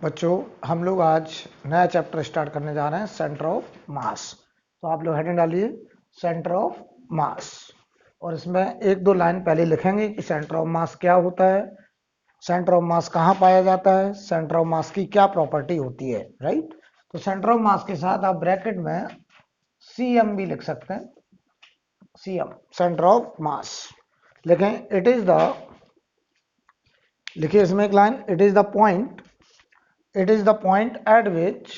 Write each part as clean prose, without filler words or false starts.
बच्चों हम लोग आज नया चैप्टर स्टार्ट करने जा रहे हैं सेंटर ऑफ मास। तो आप लोग हेडिंग डालिए सेंटर ऑफ मास और इसमें एक दो लाइन पहले लिखेंगे कि सेंटर ऑफ मास क्या होता है, सेंटर ऑफ मास कहाँ पाया जाता है, सेंटर ऑफ मास की क्या प्रॉपर्टी होती है, राइट। तो सेंटर ऑफ मास के साथ आप ब्रैकेट में सीएम भी लिख सकते हैं, सीएम सेंटर ऑफ मास लिखें। इट इज द, लिखिए इसमें एक line, it is the point, it is the point at which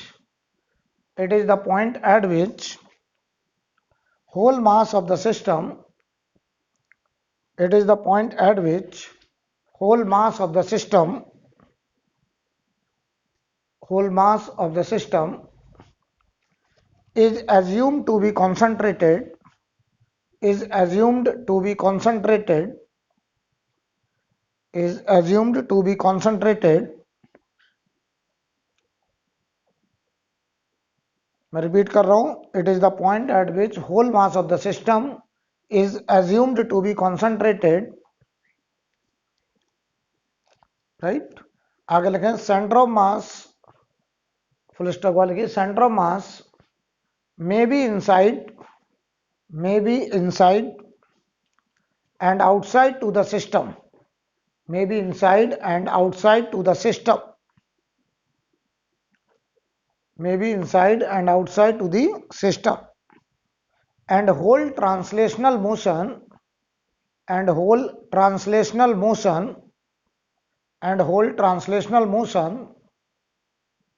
whole mass of the system, it is the point at which whole mass of the system is assumed to be concentrated मैं repeat कर रहा हूं, it is the point at which whole mass of the system is assumed to be concentrated, right. आगे लिखें centre of mass, full stop वाले लिखिए, centre of mass may be inside and outside to the system, may be inside and outside to the system, may be inside and outside to the system, and whole translational motion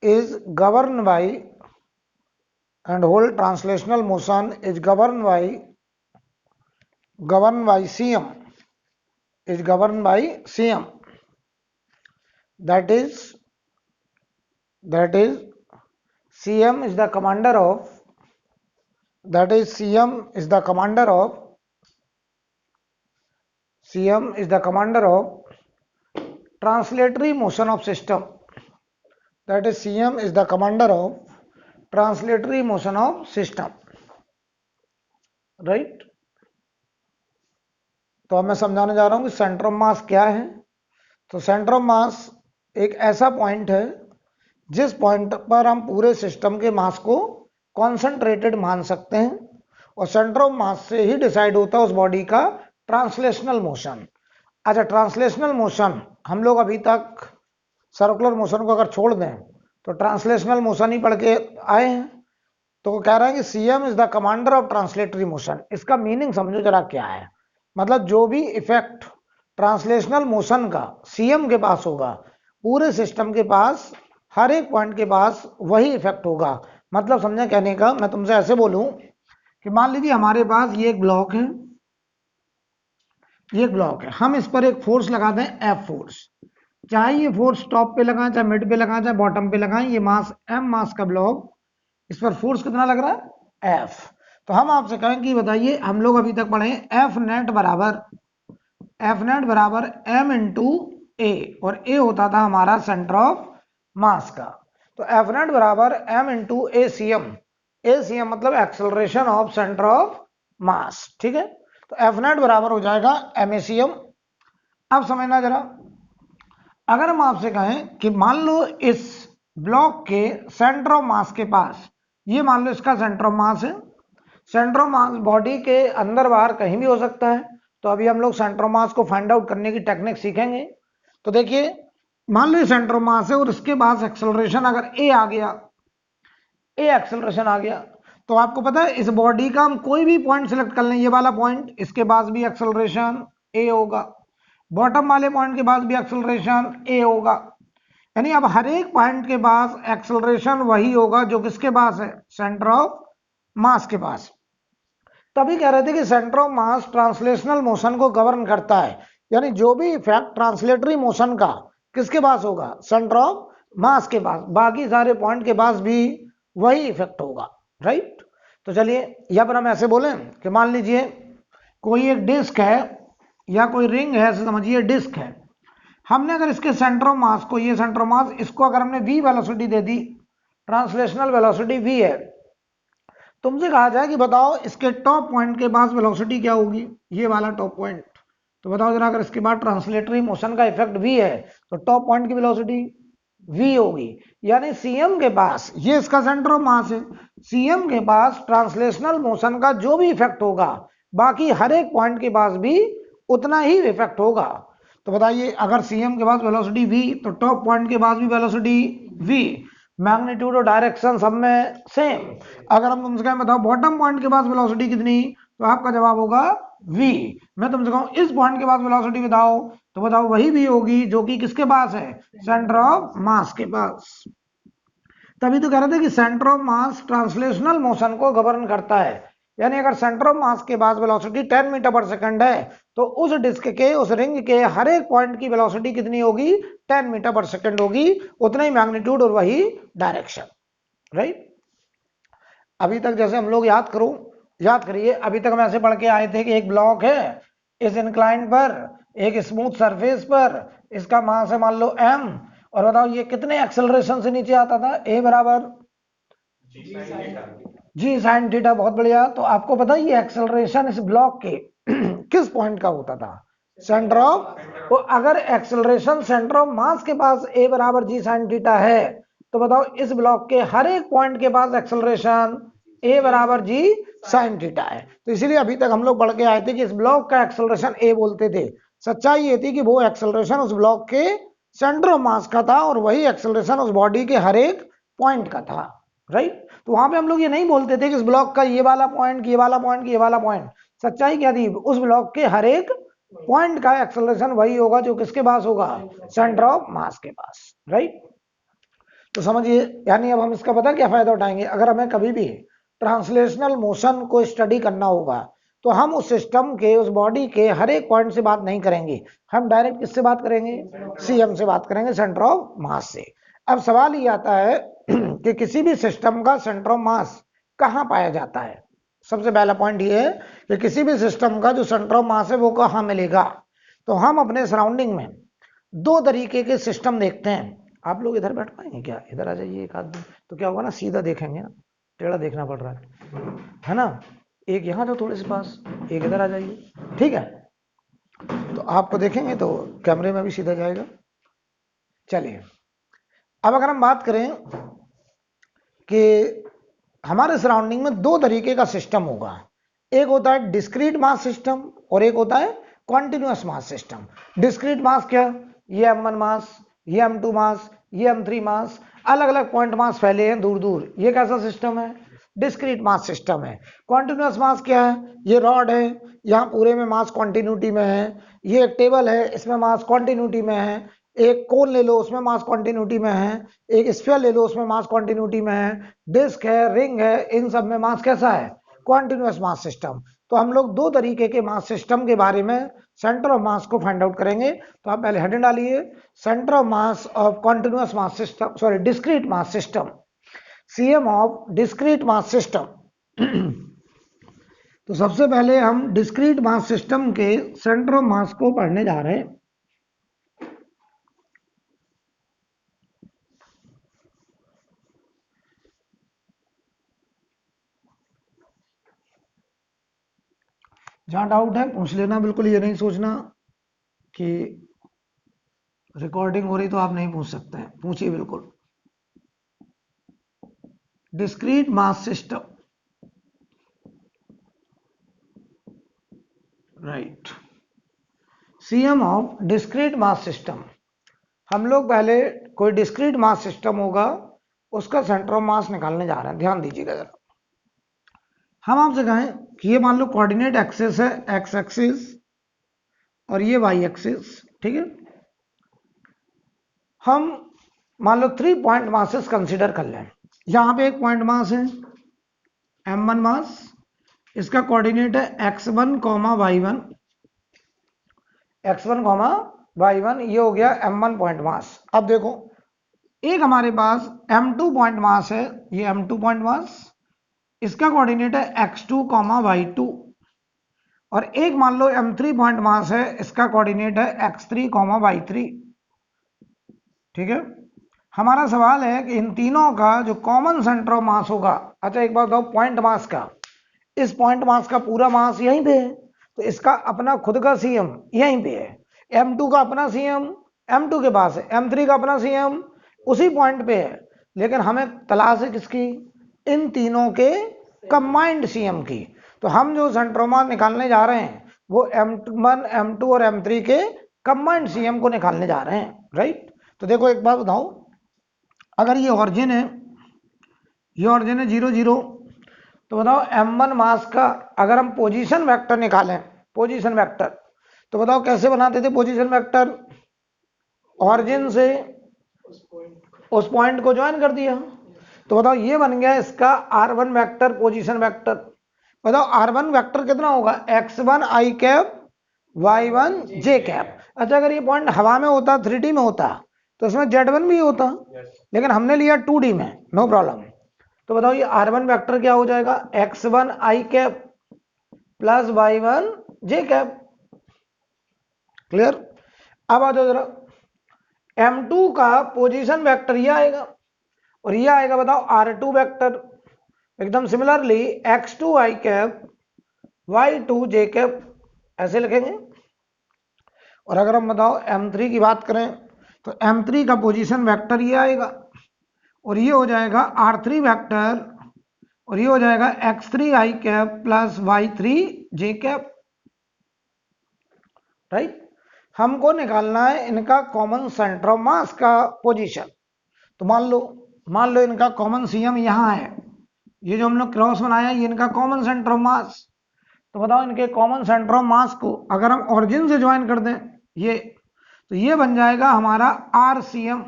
is governed by CM, that is CM is the commander of translatory motion of system, that is CM is the commander of translatory motion of system, right। तो अब मैं समझाने जा रहा हूं कि centre of मास क्या है। तो सेंटर ऑफ मास एक ऐसा पॉइंट है जिस पॉइंट पर हम पूरे सिस्टम के मास को कॉन्सेंट्रेटेड मान सकते हैं, और सेंटर ऑफ मास से ही डिसाइड होता है उस बॉडी का ट्रांसलेशनल मोशन। अच्छा, ट्रांसलेशनल मोशन हम लोग अभी तक सर्कुलर मोशन को अगर छोड़ दें तो ट्रांसलेशनल मोशन ही पढ़ के आए हैं। तो वो कह रहा है कि CM is the commander of translatory motion. इसका मीनिंग समझो जरा क्या है, मतलब जो भी इफेक्ट ट्रांसलेशनल मोशन का सीएम के पास होगा, पूरे सिस्टम के पास हर एक पॉइंट के पास वही इफेक्ट होगा। मतलब समझे कहने का, मैं तुमसे ऐसे बोलूं कि मान लीजिए हमारे पास ये एक ब्लॉक है, हम इस पर एक फोर्स लगा दें, एफ फोर्स। चाहे ये फोर्स टॉप पे लगाएं, चाहे मिड पे लगाएं, चाहे बॉटम पे लगाएं, ये मास एम मास का ब्लॉक, इस पर फोर्स कितना लग रहा है, एफ। तो हम आपसे कहें कि बताइए, हम लोग अभी तक पढ़े एफ नेट बराबर एम इंटू ए, और ए होता था हमारा सेंटर ऑफ मास का। तो एफ नेट बराबर एम इंटू ए सीएम, मतलब एक्सेलरेशन ऑफ सेंटर ऑफ मास, ठीक है। तो एफ नेट बराबर हो जाएगा एम ए सी एम। अब समझना जरा, अगर हम आपसे कहें कि मान लो इस ब्लॉक के सेंटर ऑफ मास के पास, ये मान लो इसका सेंटर ऑफ मास है, सेंटर ऑफ मास बॉडी के अंदर बाहर कहीं भी हो सकता है। तो अभी हम लोग सेंटर ऑफ मास को फाइंड आउट करने की टेक्निक सीखेंगे। तो देखिए, मान लो ये सेंटर ऑफ मास है और इसके पास एक्सेलरेशन अगर ए आ गया, एक्सेलरेशन आ गया, तो आपको पता है इस बॉडी का हम कोई भी पॉइंट सिलेक्ट कर लें, ये वाला पॉइंट, इसके पास भी एक्सेलरेशन ए होगा, बॉटम वाले पॉइंट के पास भी एक्सेलरेशन ए होगा। यानी अब हर एक पॉइंट के पास एक्सेलरेशन वही होगा जो किसके पास है, सेंटर ऑफ मास के पास। तभी कह रहे थे कि centre of mass translational motion को गवर्न करता है, यानी जो भी इफेक्ट ट्रांसलेटरी मोशन का किसके पास होगा, सेंटर ऑफ मास के पास, बाकी सारे पॉइंट के पास भी वही इफेक्ट होगा, राइट। तो चलिए यहां पर हम ऐसे बोलें कि मान लीजिए कोई एक डिस्क है या कोई रिंग है, ऐसे समझिए डिस्क है। हमने अगर इसके सेंटर ऑफ मास को, ये सेंटर ऑफ मास, इसको अगर हमने v वेलोसिटी दे दी, ट्रांसलेशनल वेलोसिटी v है, तुमसे कहा जाए कि बताओ इसके टॉप पॉइंट के पास वेलोसिटी क्या होगी, ये वाला टॉप पॉइंट। तो बताओ जरा, अगर इसके बाद ट्रांसलेटरी मोशन का इफेक्ट v है तो टॉप पॉइंट की वेलोसिटी v होगी। यानी सीएम के पास, ये इसका सेंटर ऑफ मास है, सीएम के पास ट्रांसलेशनल मोशन का जो भी इफेक्ट होगा बाकी हर एक पॉइंट के पास भी उतना ही इफेक्ट होगा। तो बताइए, अगर सीएम के पास वेलोसिटी v तो टॉप पॉइंट के पास भी वेलोसिटी v, मैग्नीट्यूड और डायरेक्शन सब में सेम। अगर हम तुमसे कहें बताओ बॉटम पॉइंट के पास वेलोसिटी कितनी, तो आपका जवाब होगा v। मैं तुमसे कहूं इस पॉइंट के पास वेलोसिटी बताओ, तो बताओ वही v होगी जो कि किसके पास है, सेंटर ऑफ मास के पास। तभी तो कह रहे थे कि centre of mass translational motion को गवर्न करता है। यानी अगर सेंटर ऑफ मास के पास वेलोसिटी 10 मीटर पर सेकंड है तो उस डिस्क के, उस रिंग के हर एक पॉइंट की वेलोसिटी कितनी होगी, 10 मीटर पर सेकंड होगी, उतना ही मैग्नीट्यूड और वही डायरेक्शन। राइट। अभी तक जैसे हम लोग याद करिए, अभी तक हम ऐसे पढ़ के आए थे कि एक ब्लॉक है इस इंक्लाइन पर, एक स्मूथ सरफेस पर, इसका मास है मान लो m, और बताओ ये कितने एक्सेलरेशन से नीचे आता था, a बराबर जी साइन थीटा। बहुत बढ़िया। तो आपको पता है ये एक्सेलरेशन इस ब्लॉक के किस पॉइंट का होता था, सेंटर ऑफ। तो अगर एक्सेलरेशन सेंटर ऑफ मास के पास a बराबर जी साइन थीटा है, तो बताओ इस ब्लॉक के हर एक पॉइंट के पास एक्सेलरेशन a बराबर जी साइन थीटा है। तो इसीलिए अभी तक हम लोग पढ़ के आए थे कि इस ब्लॉक का एक्सेलरेशन a बोलते थे। सच्चाई ये थी कि वो एक्सेलरेशन उस ब्लॉक के सेंटर ऑफ मास का था और वही एक्सेलरेशन उस बॉडी के हर एक पॉइंट का था। राइट। तो वहां पे हम लोग ये नहीं बोलते थे कि इस ब्लॉक का ये वाला पॉइंट, ये वाला पॉइंट, ये वाला पॉइंट। सच्चाई क्या थी, उस ब्लॉक के हर एक पॉइंट का एक्सेलरेशन वही होगा जो किसके पास होगा, सेंटर ऑफ मास के पास। राइट। तो समझिए, यानी अब हम इसका पता क्या फायदा उठाएंगे, अगर हमें कभी भी ट्रांसलेशनल मोशन को स्टडी करना होगा तो हम उस सिस्टम के, उस बॉडी के हर एक पॉइंट से बात नहीं करेंगे, हम डायरेक्ट किससे बात करेंगे, सीएम से बात करेंगे, सेंटर ऑफ मास से। अब सवाल ये आता है कि किसी भी सिस्टम का सेंटर ऑफ मास कहाँ पाया जाता है। सबसे पहला पॉइंट ये है कि किसी भी सिस्टम का जो सेंटर ऑफ मास है वो कहाँ मिलेगा। तो हम अपने सराउंडिंग में दो तरीके के सिस्टम देखते हैं। आप लोग इधर बैठ पाएंगे क्या, इधर आ जाइए एक आदमी, तो क्या होगा ना, सीधा देखेंगे ना, टेढ़ा देखना पड़ रहा है ना। एक यहाँ जो थोड़े से पास, एक इधर आ जाइए, ठीक है। तो आपको देखेंगे तो कैमरे में भी सीधा जाएगा। चलिए, अब अगर हम बात करें कि हमारे सराउंडिंग में दो तरीके का सिस्टम होगा, एक होता है डिस्क्रीट मास सिस्टम और एक होता है कॉन्टिन्यूअस मास सिस्टम। डिस्क्रीट मास क्या, ये m1 मास, ये m2 मास, ये m3 मास, अलग अलग पॉइंट मास फैले हैं दूर दूर, ये कैसा सिस्टम है, डिस्क्रीट मास सिस्टम है। कॉन्टिन्यूअस मास क्या है, ये रॉड है, यहाँ पूरे में मास कॉन्टिन्यूटी में है, ये एक टेबल है इसमें मास कॉन्टिन्यूटी में है, एक कोन ले लो उसमें मास कॉन्टिन्यूटी में है, एक स्फीयर ले लो उसमें मास कॉन्टिन्यूटी में है, डिस्क है, रिंग है, इन सब में मास कैसा है, कॉन्टिन्यूअस मास सिस्टम। तो हम लोग दो तरीके के मास सिस्टम के बारे में, सेंटर ऑफ मास को फाइंड आउट करेंगे। तो आप पहले हेडिंग डालिए, centre of mass of continuous mass system, sorry discrete mass system, CM of discrete mass system. तो सबसे पहले हम डिस्क्रीट मास सिस्टम के सेंटर ऑफ मास को पढ़ने जा रहे हैं। जहां डाउट है पूछ लेना, बिल्कुल ये नहीं सोचना कि रिकॉर्डिंग हो रही तो आप नहीं पूछ सकते हैं, पूछिए बिल्कुल। Discrete mass system, right, CM of discrete mass system. हम लोग पहले कोई डिस्क्रीट मास सिस्टम होगा उसका सेंटर ऑफ मास निकालने जा रहे हैं, ध्यान दीजिएगा जरा। हम आपसे कहें कि ये मान लो कोऑर्डिनेट एक्सिस है, एक्स एक्सिस, और ये वाई एक्सिस, ठीक है। हम मान लो 3 पॉइंट मासेस कंसीडर कर लें। यहां पे एक पॉइंट मास है m1 मास, इसका कोऑर्डिनेट है x1, y1, x1, y1, ये हो गया m1 पॉइंट मास। अब देखो, एक हमारे पास m2 पॉइंट मास है, ये m2 पॉइंट मास, इसका कोऑर्डिनेट है x2, y2, और एक मान लो m3 पॉइंट मास है, इसका कोऑर्डिनेट है x3, y3, ठीक है। हमारा सवाल है कि इन तीनों का जो कॉमन सेंटर ऑफ मास होगा, अच्छा एक बात बताओ, पॉइंट मास का, इस पॉइंट मास का पूरा मास यहीं पे है, तो इसका अपना खुद का सीएम यहीं पे है। m2 का अपना सीएम m2 के पास है, m3 का अपना सीएम उसी पॉइंट पे है, लेकिन हमें तलाश है किसकी, इन तीनों के कंबाइंड सीएम की। तो हम जो सेंटर ऑफ मास निकालने जा रहे हैं वो M1 M2 और M3 के कंबाइंड सीएम को निकालने जा रहे हैं, राइट। तो देखो एक बात बताओ, अगर ये ऑरिजिन है, ये ऑरिजिन है 0 0, तो बताओ M1 मास का अगर हम पोजीशन वेक्टर निकालें, पोजीशन वेक्टर, तो बताओ कैसे बनाते थे पोजीशन वेक्टर, ऑरिजिन से उस पॉइंट को ज्वाइन कर दिया। तो बताओ ये बन गया इसका R1 वेक्टर, पोजीशन वेक्टर। बताओ R1 वेक्टर कितना होगा, x1 i cap y1 j cap. अच्छा अगर ये पॉइंट हवा में होता, 3D में होता, तो इसमें z1 भी होता, लेकिन हमने लिया 2D में, नो प्रॉब्लम। तो बताओ ये R1 वेक्टर क्या हो जाएगा, x1 i cap plus y1 j cap. Clear. अब आ जाओ जरा, M2 का पोजीशन वेक्टर ये आएगा, और ये आएगा बताओ R2 वेक्टर, एकदम similarly x2 i cap y2 j cap, ऐसे लिखेंगे। और अगर हम बताओ M3 की बात करें, तो M3 का पोजीशन वेक्टर ये आएगा, और ये हो जाएगा R3 वेक्टर, और ये हो जाएगा x3 i cap plus y3 j cap, right. हमको निकालना है इनका कॉमन सेंटर ऑफ मास का पोजीशन। तो मान लो इनका कॉमन सीएम यहाँ है, ये जो हम लोग क्रॉस बनाया ये इनका कॉमन सेंटर ऑफ मास। तो बताओ इनके कॉमन सेंटर ऑफ मास को अगर हम ओरिजिन से ज्वाइन कर दें ये, तो ये बन जाएगा हमारा RCM,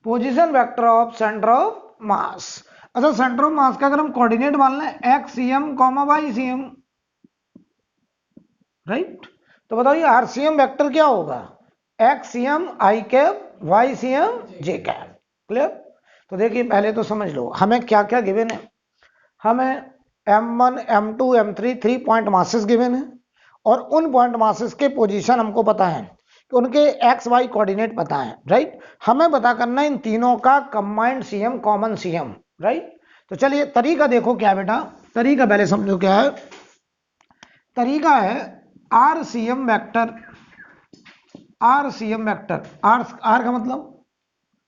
position vector of centre of मास। अच्छा सेंटर ऑफ मास का अगर हम कोऑर्डिनेट मान लें XCM, YCM, राइट। तो बताओ ये RCM वेक्टर क्या होगा, XCM i cap YCM j cap. Clear. तो देखिए पहले तो समझ लो हमें क्या क्या गिवन है। हमें M1 M2 M3 3 point masses given है, और उन पॉइंट मासेस के पोजीशन हमको पता है कि उनके एक्स वाई कोऑर्डिनेट पता है, राइट। हमें पता करना है इन तीनों का combined CM, common CM, right. तो चलिए तरीका देखो क्या है बेटा, तरीका पहले समझो क्या है। तरीका है RCM vector, RCM vector, R का मतलब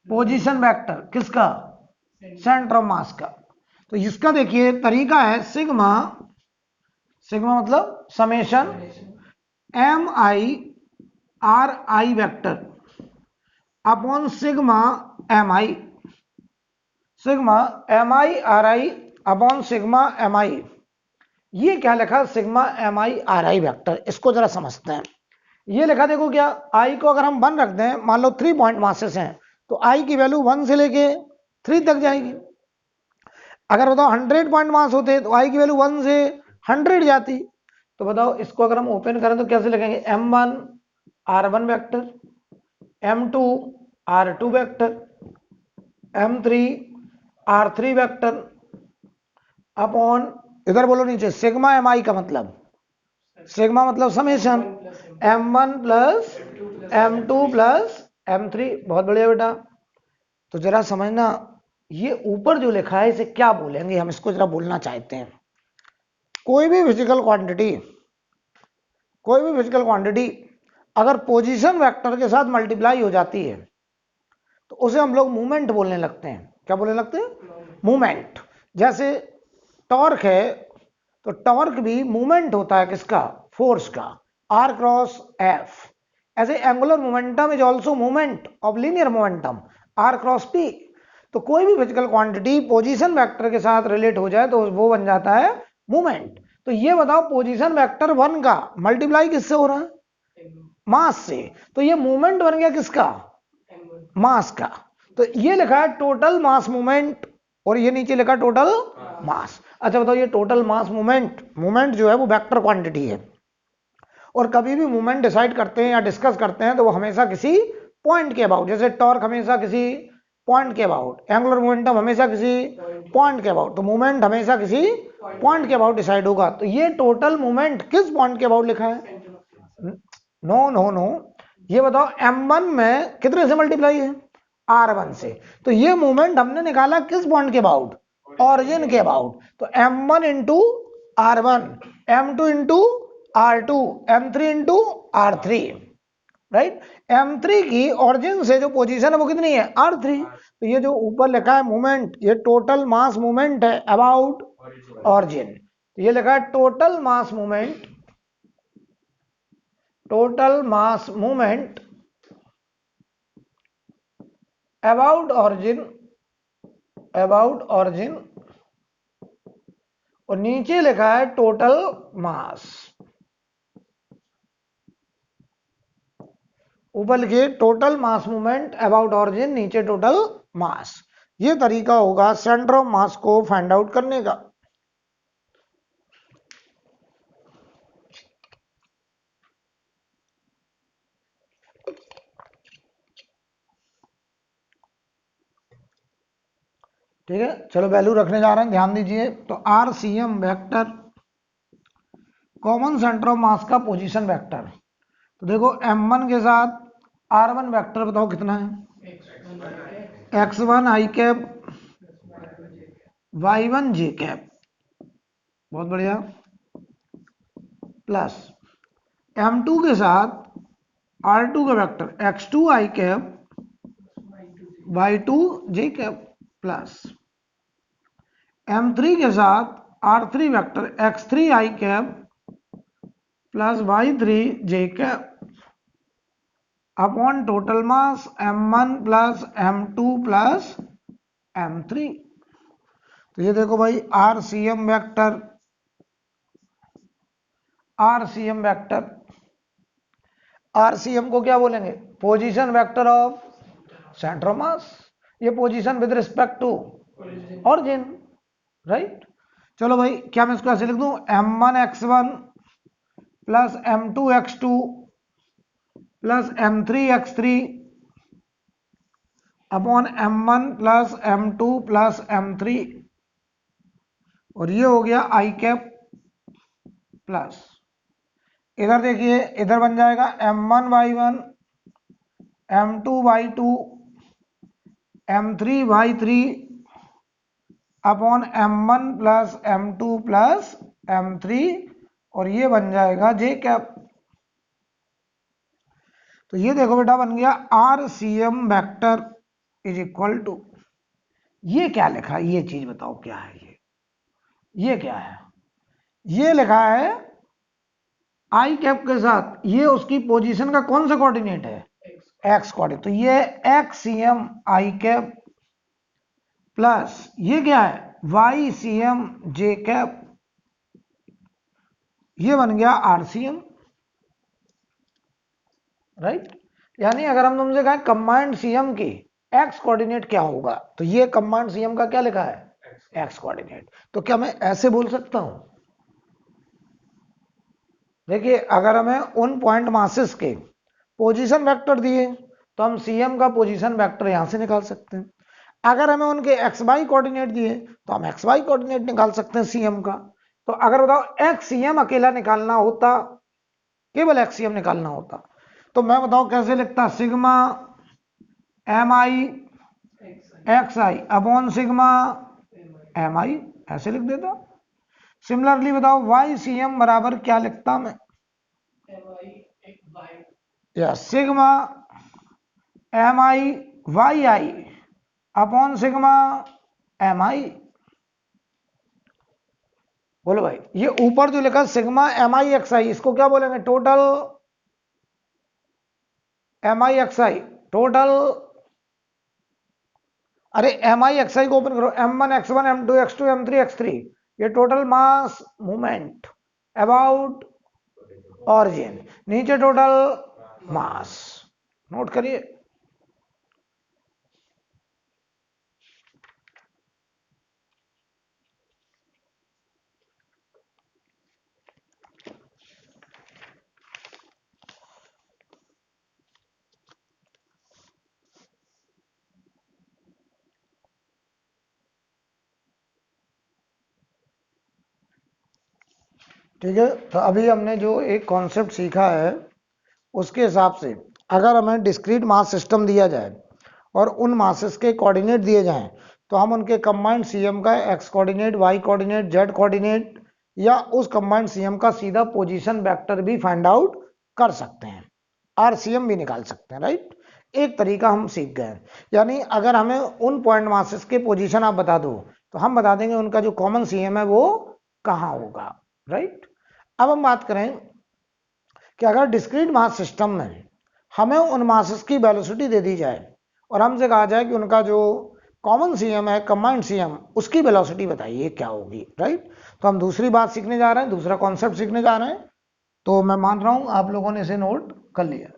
पोजीशन वेक्टर, किसका, सेंटर ऑफ मास का। तो इसका देखिए तरीका है सिग्मा, सिग्मा मतलब summation MI RI vector upon sigma MI, sigma MI RI upon sigma MI। ये क्या लिखा, सिग्मा MI RI वेक्टर। इसको जरा समझते हैं। ये लिखा देखो क्या, I को अगर हम 1 रख दें, मान लो 3 पॉइंट मासेस हैं, तो I की वैल्यू 1 से लेके 3 तक जाएगी। अगर बताओ 100 पॉइंट मास होते तो I की वैल्यू 1 से 100 जाती। तो बताओ इसको अगर हम ओपन करें तो कैसे लिखेंगे, M1 R1 vector, M2 R2 vector, M3 R3 vector upon, इधर बोलो नीचे सिग्मा MI का मतलब, सिग्मा मतलब summation M1 plus M2 plus M3। बहुत बढ़िया बेटा। तो जरा समझना ये ऊपर जो लिखा है इसे क्या बोलेंगे, हम इसको जरा बोलना चाहते हैं। कोई भी फिजिकल क्वांटिटी, कोई भी फिजिकल क्वांटिटी अगर पोजीशन वेक्टर के साथ मल्टीप्लाई हो जाती है तो उसे हम लोग मूवमेंट बोलने लगते हैं। क्या बोलने लगते हैं, मूवमेंट। जैसे टॉर्क है, तो टॉर्क भी मूवमेंट होता है किसका, फोर्स का, R क्रॉस F। ऐसे angular momentum is also movement of linear momentum, R cross P। तो कोई भी फिजिकल क्वांटिटी पोजीशन वेक्टर के साथ रिलेट हो जाए तो वो बन जाता है मूवमेंट। तो ये बताओ पोजीशन वेक्टर 1 का मल्टीप्लाई किससे हो रहा है, मास से। तो ये मूवमेंट बन गया किसका, मास का। तो ये लिखा है टोटल मास मूवमेंट, और ये नीचे लिखा टोटल मास। अच्छा बताओ ये टोटल मास मूवमेंट, मूवमेंट जो है वो वेक्टर क्वांटिटी है, और कभी भी मूवमेंट डिसाइड करते हैं या डिस्कस करते हैं तो वो हमेशा किसी पॉइंट के अबाउट, जैसे टॉर्क हमेशा किसी पॉइंट के अबाउट, एंगुलर मोमेंटम हमेशा किसी पॉइंट के अबाउट, तो मूवमेंट हमेशा किसी पॉइंट के अबाउट डिसाइड होगा। तो ये टोटल मूवमेंट किस पॉइंट के अबाउट लिखा है, नो नो नो। ये बताओ M1 में कितने से मल्टीप्लाई है, R1 से। तो ये मूवमेंट हमने निकाला किस पॉइंट के अबाउट, ऑरिजिन के अबाउट। तो M1 into R1, M2 into R2, M3 into R3, right. m3 की ऑरिजिन से जो पोजीशन है वो कितनी है, r3। तो ये जो ऊपर लिखा है मोमेंट, ये टोटल मास मोमेंट है अबाउट ऑरिजिन। तो ये लिखा है total mass moment, total mass moment about origin, about origin, और नीचे लिखा है टोटल मास। ऊपर लिखिए total mass movement about origin, नीचे टोटल मास। ये तरीका होगा सेंटर ऑफ मास को फाइंड आउट करने का। ठीक है, चलो वैल्यू रखने जा रहे हैं, ध्यान दीजिए। तो R C M vector common centre of mass का पोजीशन वेक्टर। तो देखो m1 के साथ r1 वेक्टर बताओ कितना है, x1 आई कैप y1 जे कैप, बहुत बढ़िया, प्लस m2 के साथ r2 का vector x2 i cap y2 j cap, plus m3 के साथ r3 vector x3 i cap plus y3 j cap upon total mass m1 plus m2 plus m3। तो ये देखो भाई RCM vector, RCM vector, RCM को क्या बोलेंगे, position vector of centre of mass. ये position with respect to origin, right. चलो भाई क्या मैं इसको ऐसे लिख दूं, m1 x1 plus m2 x2 plus m3 x3 upon m1 plus m2 plus m3, और ये हो गया आई कैप, प्लस इधर देखिए इधर बन जाएगा m1 y1 m2 y2 m3 y3 upon m1 plus m2 plus m3, और ये बन जाएगा जे कैप। तो ये देखो बेटा बन गया RCM vector is equal to, ये क्या लिखा है, ये चीज बताओ क्या है, ये क्या है, ये लिखा है आई कैप के साथ ये उसकी पोजीशन का कौन सा कोऑर्डिनेट है, एक्स कोऑर्डिनेट। तो ये XCM आई कैप प्लस ये क्या है YCM जे कैप, ये बन गया RCM, राइट। यानी अगर हम तुमसे कहें कंबाइंड सीएम की एक्स कोऑर्डिनेट क्या होगा, तो ये कंबाइंड सीएम का क्या लिखा है एक्स कोऑर्डिनेट। तो क्या मैं ऐसे बोल सकता हूं, देखिए अगर हमें उन पॉइंट मासेस के पोजीशन वेक्टर दिए तो हम सीएम का पोजीशन वेक्टर यहां से निकाल सकते हैं। अगर हमें उनके एक्स वाई कोऑर्डिनेट दिए तो हम एक्स वाई कोऑर्डिनेट निकाल सकते हैं सीएम का। तो अगर बताओ एक्स सीएम अकेला निकालना होता, केवल एक्स सीएम निकालना होता, तो मैं बताऊं कैसे लिखता, सिग्मा एम आई एक्स आई अपॉन सिग्मा एम आई, ऐसे लिख देता। सिमिलरली बताओ वाई सी एम बराबर क्या लिखता मैं, या sigma m i y I upon sigma m आई। बोलो भाई ये ऊपर जो लिखा सिग्मा एम आई एक्स आई, इसको क्या बोलेंगे, टोटल एम आई एक्स आई, टोटल, अरे एम आई एक्स आई को ओपन करो, m1 x1 m2 x2 m3 x3, ये total mass movement about origin, नीचे टोटल मास, नोट करिए। ठीक है, तो अभी हमने जो एक कॉन्सेप्ट सीखा है उसके हिसाब से अगर हमें डिस्क्रीट मास सिस्टम दिया जाए और उन मासेस के कोऑर्डिनेट दिए जाएं तो हम उनके कंबाइंड सीएम का X coordinate, Y coordinate, Z coordinate या उस कंबाइंड सीएम का सीधा पोजीशन वेक्टर भी फाइंड आउट कर सकते हैं। RCM भी निकाल सकते हैं, राइट। एक तरीका हम सीख गए। यानी अगर हमें उन पॉइंट मासेस के पोजीशन आप बता दो तो हम बता देंगे उनका जो कॉमन CM है वो कहाँ होगा, राइट। अब हम बात करें कि अगर डिस्क्रीट मास सिस्टम में हमें उन मासेस की वेलोसिटी दे दी जाए और हमसे कहा जाए कि उनका जो कॉमन CM है, कंबाइंड CM, उसकी वेलोसिटी बताइए क्या होगी, राइट। तो हम दूसरी बात सीखने जा रहे हैं, दूसरा कॉन्सेप्ट सीखने जा रहे हैं। तो मैं मान रहा हूं आप लोगों ने इसे नोट कर लिया।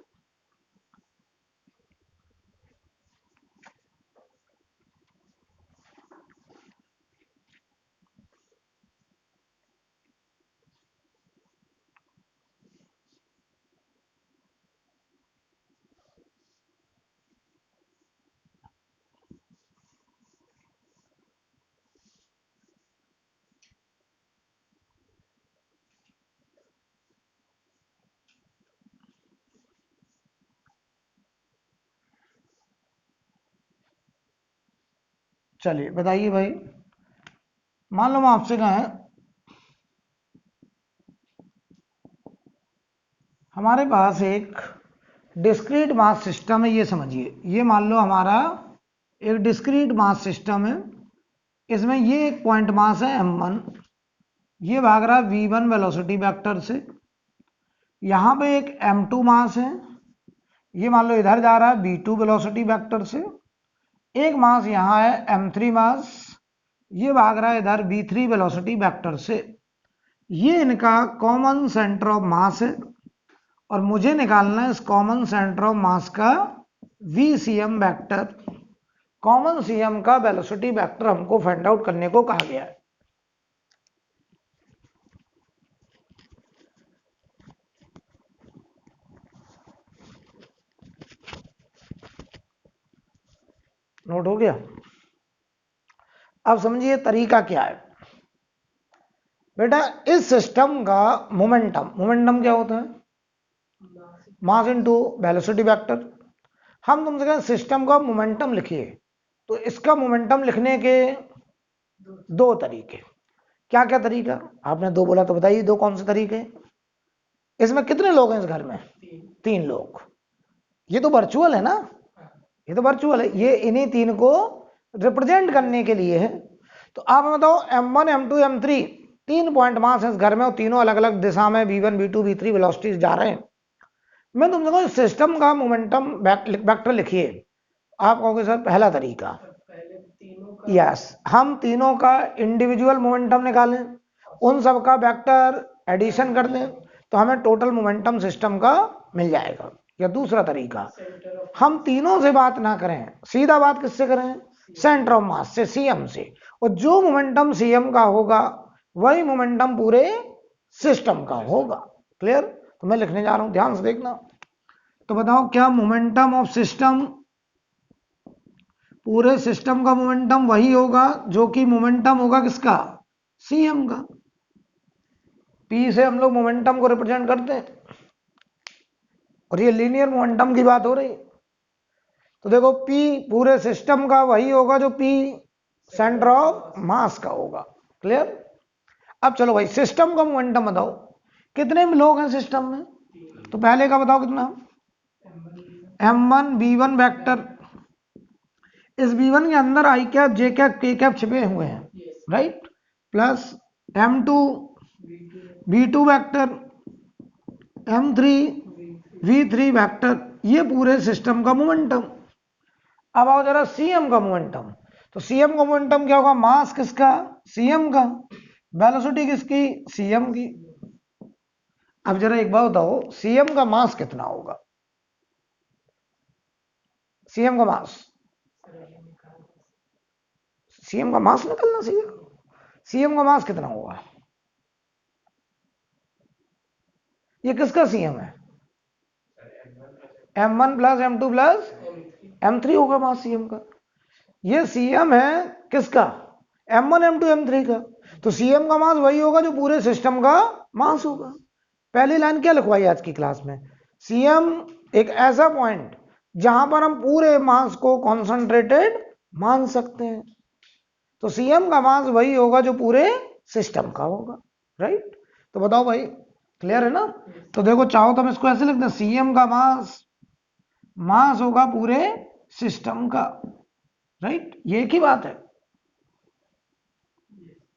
चलिए बताइए भाई, मान लो मैं आपसे कहें हमारे पास एक डिस्क्रीट मास सिस्टम है, ये समझिए, ये मान लो हमारा एक डिस्क्रीट मास सिस्टम है। इसमें ये एक पॉइंट मास है m1, ये भाग रहा है v1 वेलोसिटी वेक्टर से। यहाँ पे एक m2 मास है, ये मान लो इधर जा रहा है v2 वेलोसिटी वेक्टर से। एक मास यहाँ है m3 मास, ये भाग रहा है इधर v3 वेलोसिटी वेक्टर से। ये इनका कॉमन सेंटर ऑफ मास है और मुझे निकालना है इस कॉमन सेंटर ऑफ मास का VCM वेक्टर। कॉमन CM का वेलोसिटी वेक्टर हमको फाइंड आउट करने को कहा गया है। नोट हो गया? अब समझिए तरीका क्या है बेटा। इस सिस्टम का मोमेंटम क्या होता है? Mass into velocity vector. हम तुमसे कहें सिस्टम का मोमेंटम लिखिए, तो इसका मोमेंटम लिखने के दो तरीके। क्या क्या तरीका? आपने दो बोला तो बताइए, दो कौन से तरीके? इसमें कितने लोग हैं इस घर में? तीन लोग। ये तो वर्चुअल है ना, ये तो वर्चुअल है, ये इन्हीं तीन को रिप्रेजेंट करने के लिए है। तो आप बताओ m1 m2 m3 तीन पॉइंट मास है इस घर में और तीनों अलग अलग दिशा में v1 v2 v3 वेलोसिटीज जा रहे हैं। मैं तुमसे कहूँ सिस्टम का मोमेंटम वेक्टर लिखिए। आप कहोगे सर पहला तरीका, यस, हम तीनों का इंडिविजुअल मोमेंटम निकालें, उन सब का वेक्टर एडिशन कर दें तो हमें टोटल मोमेंटम सिस्टम का मिल जाएगा। या दूसरा तरीका, हम तीनों से बात ना करें, सीधा बात किससे करें? सेंटर ऑफ मास से, CM से, और जो मोमेंटम CM का होगा वही मोमेंटम पूरे सिस्टम का होगा। क्लियर? तो मैं लिखने जा रहा हूं, ध्यान से देखना। तो बताओ क्या मोमेंटम ऑफ सिस्टम, पूरे सिस्टम का मोमेंटम वही होगा जो कि मोमेंटम होगा किसका? CM का। P से हम लोग मोमेंटम को रिप्रेजेंट करते हैं और ये लीनियर मोमेंटम की बात हो रही। तो देखो P पूरे सिस्टम का वही होगा जो P सेंटर ऑफ मास का होगा। क्लियर? अब चलो भाई सिस्टम का मोमेंटम बताओ, कितने लोग हैं सिस्टम में? तो पहले का बताओ कितना? m1 v1 वेक्टर, इस v1 के अंदर i cap j cap k cap छिपे हुए हैं, right, plus m2 v2 vector, m3 v3 vector, ये पूरे सिस्टम का मोमेंटम। अब आओ जरा CM का मोमेंटम। तो CM का मोमेंटम क्या होगा? मास किसका? CM का। वेलोसिटी किसकी? CM की। अब जरा एक बात बताओ, CM का मास कितना होगा? CM का मास, CM का मास निकलना चाहिए। CM का मास कितना होगा? ये किसका CM है? m1 plus m2 plus m3 होगा मास CM का। ये CM है किसका? m1 m2 m3 का। तो CM का मास वही होगा जो पूरे सिस्टम का मास होगा। पहली लाइन क्या लिखवाई आज की क्लास में? CM एक ऐसा पॉइंट जहां पर हम पूरे मास को कॉन्सेंट्रेटेड मान सकते हैं। तो CM का मास वही होगा जो पूरे सिस्टम का होगा, राइट। तो बताओ भाई क्लियर है ना? तो देखो चाहो तो हम इसको ऐसे लिख दें, सीएम का मास होगा पूरे सिस्टम का, राइट? ये एक ही बात है।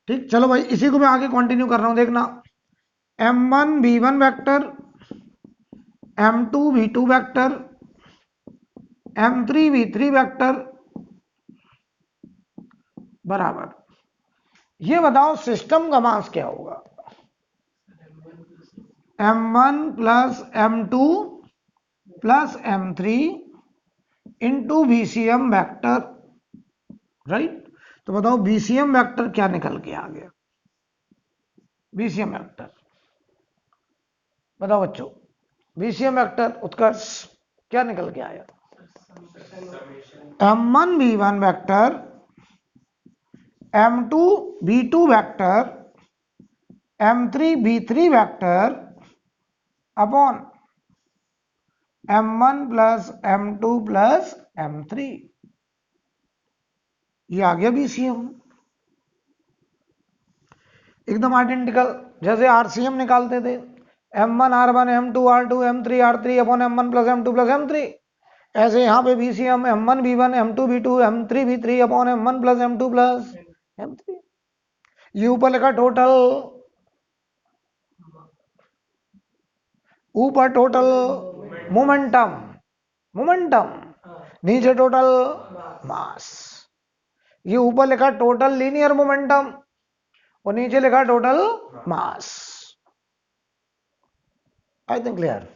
ठीक, चलो भाई इसी को मैं आगे कंटिन्यू कर रहा हूं, देखना। m1 v1 vector, m2 v2 vector, m3 v3 vector बराबर, ये बताओ सिस्टम का मास क्या होगा? m1 plus m2 plus m3 into VCM vector, right? तो बताओ VCM वेक्टर क्या निकल के आ गया? VCM वेक्टर बताओ बच्चों, VCM वेक्टर उत्कर्ष क्या निकल के आया? m1 v1 vector, m2 v2 vector, m3 v3 vector upon m1 plus m2 plus m3, ये आ गया VCM। एकदम आइडेंटिकल, जैसे RCM निकालते थे, m1 r1 m2 r2 m3 r3 upon m1 plus m2 plus m3, ऐसे यहाँ पे VCM m1 v1 m2 v2 m3 v3 upon m1 plus m2 plus m3। ये ऊपर लिखा टोटल, ऊपर टोटल मोमेंटम, नीचे टोटल मास। ये ऊपर लिखा टोटल लीनियर मोमेंटम और नीचे लिखा total mass. I think clear.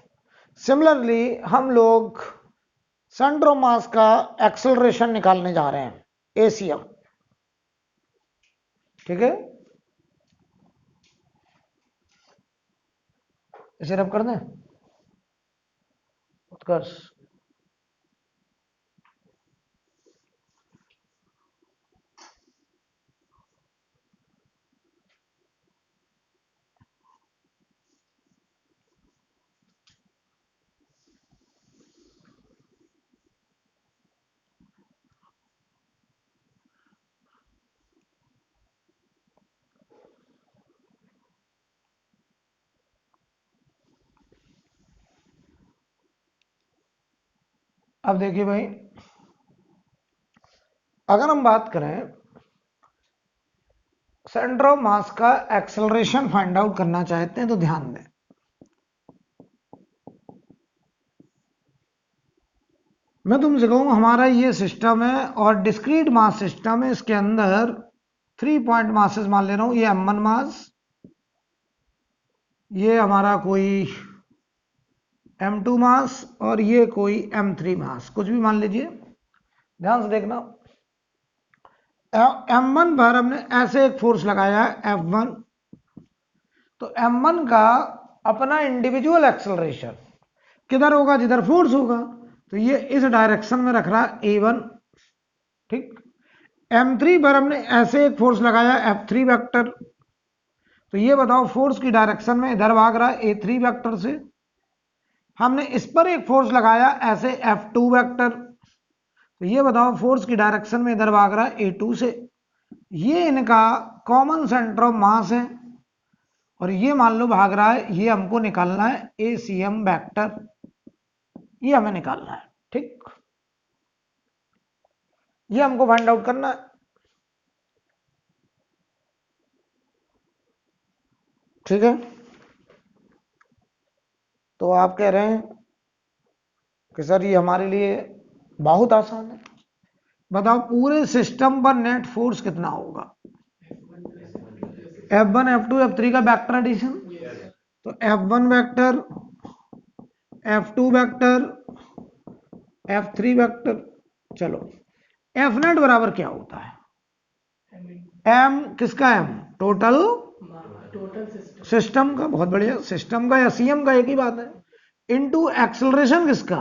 Similarly हम लोग सेंटर ऑफ मास का एक्सेलरेशन निकालने जा रहे हैं, ACM, ठीक है? इसे रब कर दें उत्कर्ष। अब देखिए भाई, अगर हम बात करें सेंटर ऑफ मास का एक्सेलरेशन फाइंड आउट करना चाहते हैं तो ध्यान दें, मैं तुमसे कहूँ हमारा ये सिस्टम है और डिस्क्रीट मास सिस्टम है, इसके अंदर 3 पॉइंट मासेस मान ले रहा हूं, ये m1 मास, ये हमारा कोई m2 मास और ये कोई m3 मास, कुछ भी मान लीजिए। ध्यान से देखना, m1 पर हमने ऐसे एक फोर्स लगाया है F1, तो m1 का अपना इंडिविजुअल एक्सेलरेशन किधर होगा? जिधर फोर्स होगा, तो ये इस डायरेक्शन में रख रहा है A1, ठीक। m3 पर हमने ऐसे एक फोर्स लगाया F3 वेक्टर, तो ये बताओ फोर्स की डायरेक्शन में इधर भाग रहा है A3 वेक्टर से। हमने इस पर एक फोर्स लगाया ऐसे F2 वेक्टर, तो ये बताओ फोर्स की डायरेक्शन में इधर भाग रहा है A2 से। ये इनका कॉमन सेंटर ऑफ मास है और ये मान लो भाग रहा है, ये हमको निकालना है ACM वेक्टर, ये हमें निकालना है, ठीक। ये हमको फाइंड आउट करना है, ठीक है। तो आप कह रहे हैं कि सर ये हमारे लिए बहुत आसान है, बताओ पूरे सिस्टम पर नेट फोर्स कितना होगा? F1 F2 F3 का वेक्टर एडिशन, तो F1 vector, F2 vector, F3 vector. चलो F नेट बराबर क्या होता है? M किसका? M टोटल सिस्टम का, बहुत बढ़िया, सिस्टम का या CM का एक ही बात है, इनटू एक्सेलरेशन किसका?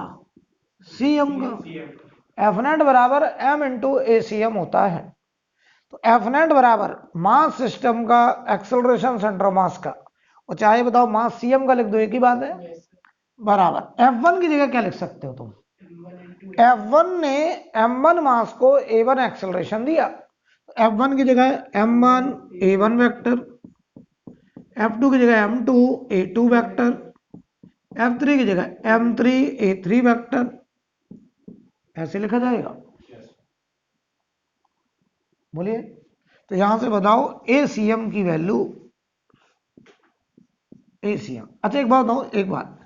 CM का। F नेट बराबर M इंटू ACM होता है। तो F नेट बराबर मास सिस्टम का एक्सेलरेशन सेंटर मास का, और चाहे बताओ मास CM का लिख दो, एक ही बात है, बराबर F1 की जगह क्या लिख सकते हो तुम? F1 ने M1 मास को A1 एक्सेलरेशन दिया, F1 की जगह M1 A1 वेक्टर, F2 की जगह M2 A2 वेक्टर, F3 की जगह M3 A3 वेक्टर, ऐसे लिखा जाएगा। बोलिए, तो यहां से बताओ ACM की वैल्यू, ACM। अच्छा एक बात बताओ, एक बात,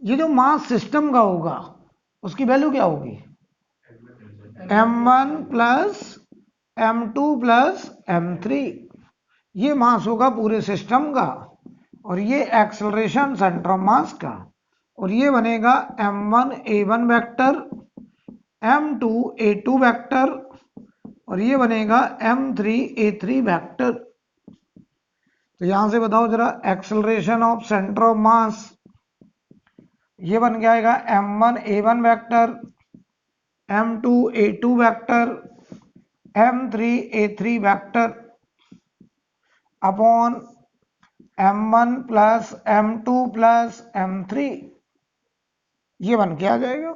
ये जो मास सिस्टम का होगा उसकी वैल्यू क्या होगी? M1 plus M2 plus M3, ये मास होगा पूरे सिस्टम का, और ये एक्सेलरेशन सेंटर ऑफ मास का, और ये बनेगा M1 A1 vector, M2 A2 vector, और ये बनेगा M3 A3 वेक्टर। तो यहां से बताओ जरा, acceleration of centre of mass, ये बन जाएगा M1 A1 vector, M2 A2 vector, M3 A3 vector upon M1 plus M2 plus M3, ये बन के आ जाएगा।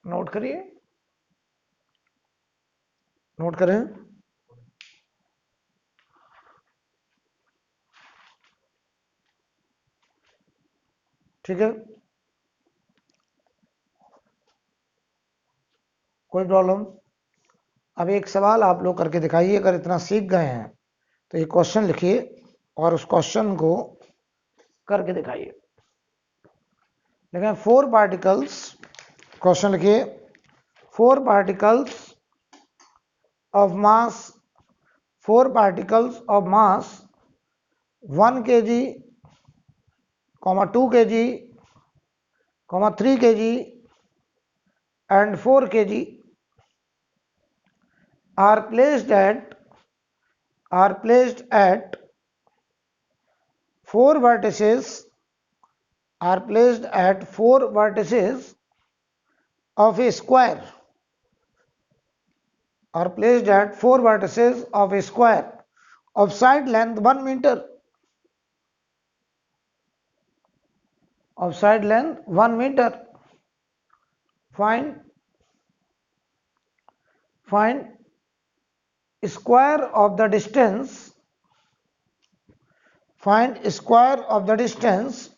नोट करिए, नोट करें। ठीक है, कोई प्रॉब्लम? अब एक सवाल आप लोग करके दिखाइए, अगर इतना सीख गए हैं तो ये क्वेश्चन लिखिए और उस क्वेश्चन को करके दिखाइए। लेकिन 4 पार्टिकल्स, क्वेश्चन लिखिए, 4 particles of mass, 4 particles of mass 1 kg, 2 kg, 3 kg and 4 kg are placed at 4 vertices, are placed at 4 vertices of a square, are placed at 4 vertices of a square of side length 1 meter, of side length 1 meter. Find square of the distance, find square of the distance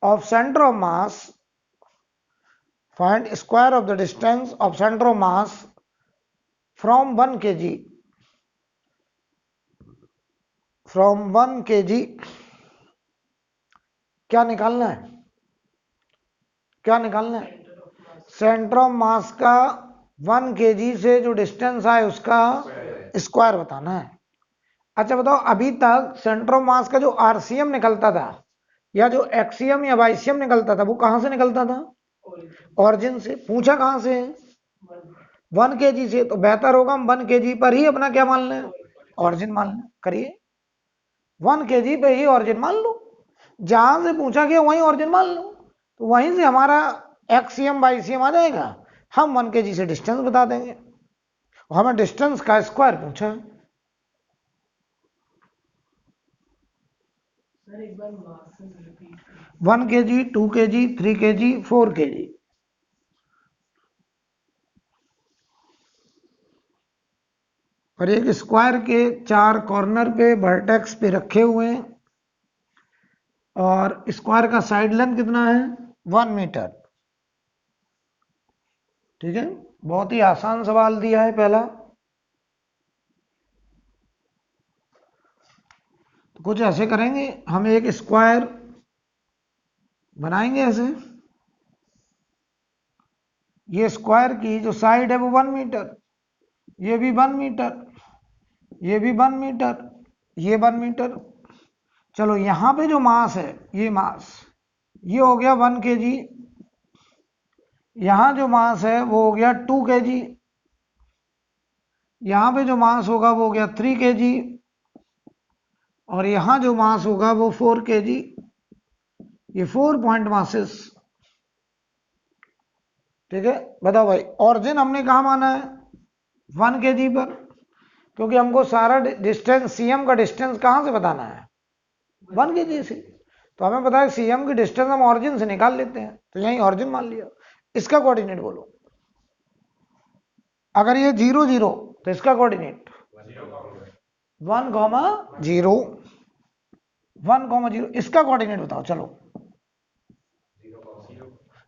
of center of mass, find square of the distance of center of mass from 1 kg, from 1 kg। क्या निकालना है? क्या निकालना है? Centre of mass का 1 kg से जो distance आए उसका स्क्वायर बताना है। अच्छा बताओ, अभी तक सेंटर ऑफ मास का जो आरसीएम निकलता था या जो एक्सीएम या वाईसीएम निकलता था वो कहां से निकलता था? ऑरिजिन से। पूछा कहां से? 1 kg से। तो बेहतर होगा हम 1 kg पर ही अपना क्या मान लें? ऑरिजिन मान लें। करिए, 1 kg पे ही ऑरिजिन मान लो, जहां से पूछा गया वहीं ऑरिजिन मान लो, तो वहीं से हमारा एक्सीएम वाईसीएम आ जाएगा। हम 1 kg से डिस्टेंस बता देंगे, हमें डिस्टेंस का स्क्वायर पूछा। 1 kg, 2 kg, 3 kg, 4 kg। और एक स्क्वायर के 4 कॉर्नर पे वर्टेक्स पे रखे हुए हैं, और स्क्वायर का साइड लेंथ कितना है? 1 मीटर। ठीक है, बहुत ही आसान सवाल दिया है पहला। तो कुछ ऐसे करेंगे, हम एक स्क्वायर बनाएंगे ऐसे, ये स्क्वायर की जो साइड है वो 1 मीटर, ये भी 1 मीटर, ये भी 1 मीटर, ये 1 मीटर। चलो यहां पे जो मास है, ये मास, ये हो गया 1 kg, यहां जो मास है वो हो गया 2 kg, यहां पे जो मास होगा वो हो गया 3 kg, और यहां जो मास होगा वो 4 kg। ये 4 पॉइंट मासेस। ठीक है, बताओ भाई, ऑरिजिन हमने कहा माना है? 1 kg पर, क्योंकि हमको सारा डिस्टेंस, सीएम का डिस्टेंस कहां से बताना है? 1 kg से। तो हमें पता है सीएम की डिस्टेंस हम ऑरिजिन से निकाल लेते हैं, तो यही ऑरिजिन मान लिया। इसका कोऑर्डिनेट बोलो। अगर ये 0 0 तो इसका कोऑर्डिनेट 1,0 1,0 इसका कोऑर्डिनेट बताओ चलो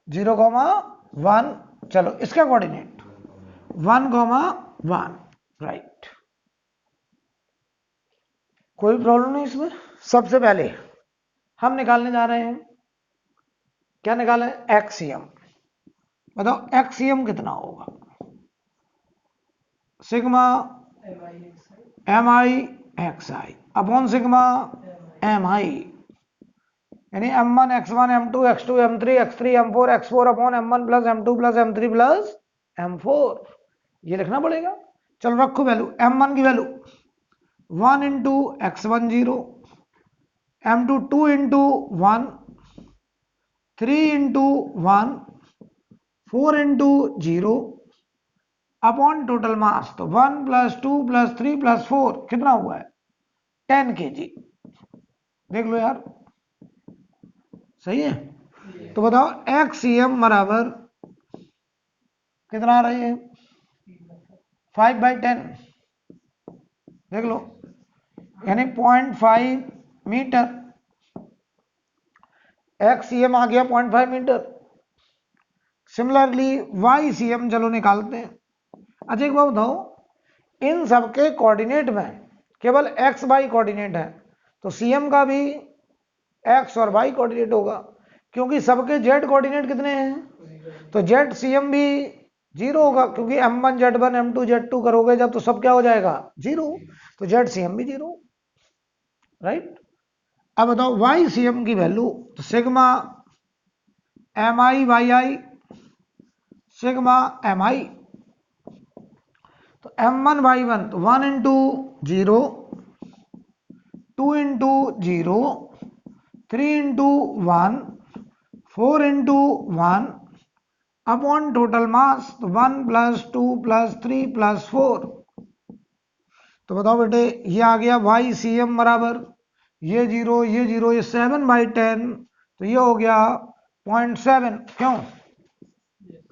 0,1 चलो इसका कोऑर्डिनेट 1,1 राइट। कोई प्रॉब्लम नहीं इसमें। सबसे पहले हम निकालने जा रहे हैं क्या निकालें एक्सीएम। बताओ एक्सीएम कितना होगा सिग्मा एम आई एक्स आई अपॉन सिग्मा एम आई यानी m1 x1 m2 x2 m3 x3 m4 x4 upon m1 plus m2 plus m3 plus m4 ये लिखना पड़ेगा। चलो रखो वैल्यू m1 की value 1 into x1 0 m2 2 into 1 3 into 1 4 into 0 upon total mass तो 1 plus 2 plus 3 plus 4 कितना हुआ है 10 kg। देख लो यार सही है। तो बताओ एक्सीएम बराबर कितना आ रही है 5/10 देख लो यानी 0.5 मीटर। एक्सीएम आ गया 0.5 मीटर। सिमिलरली वाईसीएम चलो निकालते हैं। अच्छा एक बात बताओ इन सबके कोऑर्डिनेट में केवल एक्स वाई कोऑर्डिनेट है तो सीएम का भी एक्स और वाई कोऑर्डिनेट होगा क्योंकि सबके जेड कोऑर्डिनेट कितने हैं तो जेड सीएम भी 0 होगा क्योंकि m1 z1 m2 z2 करोगे जब तो सब क्या हो जाएगा 0 तो जेड सीएम भी 0 राइट। अब बताओ वाई सीएम की वैल्यू तो sigma m i y i sigma m i तो m1 y1 तो 1 into 0 2 into 0 3 into 1 4 into 1 upon total mass तो 1 प्लस 2 प्लस 3 प्लस 4 तो बताओ बेटे ये आ गया वाई सी एम बराबर ये 0 ये 7/10 तो ये हो गया 0.7 क्यों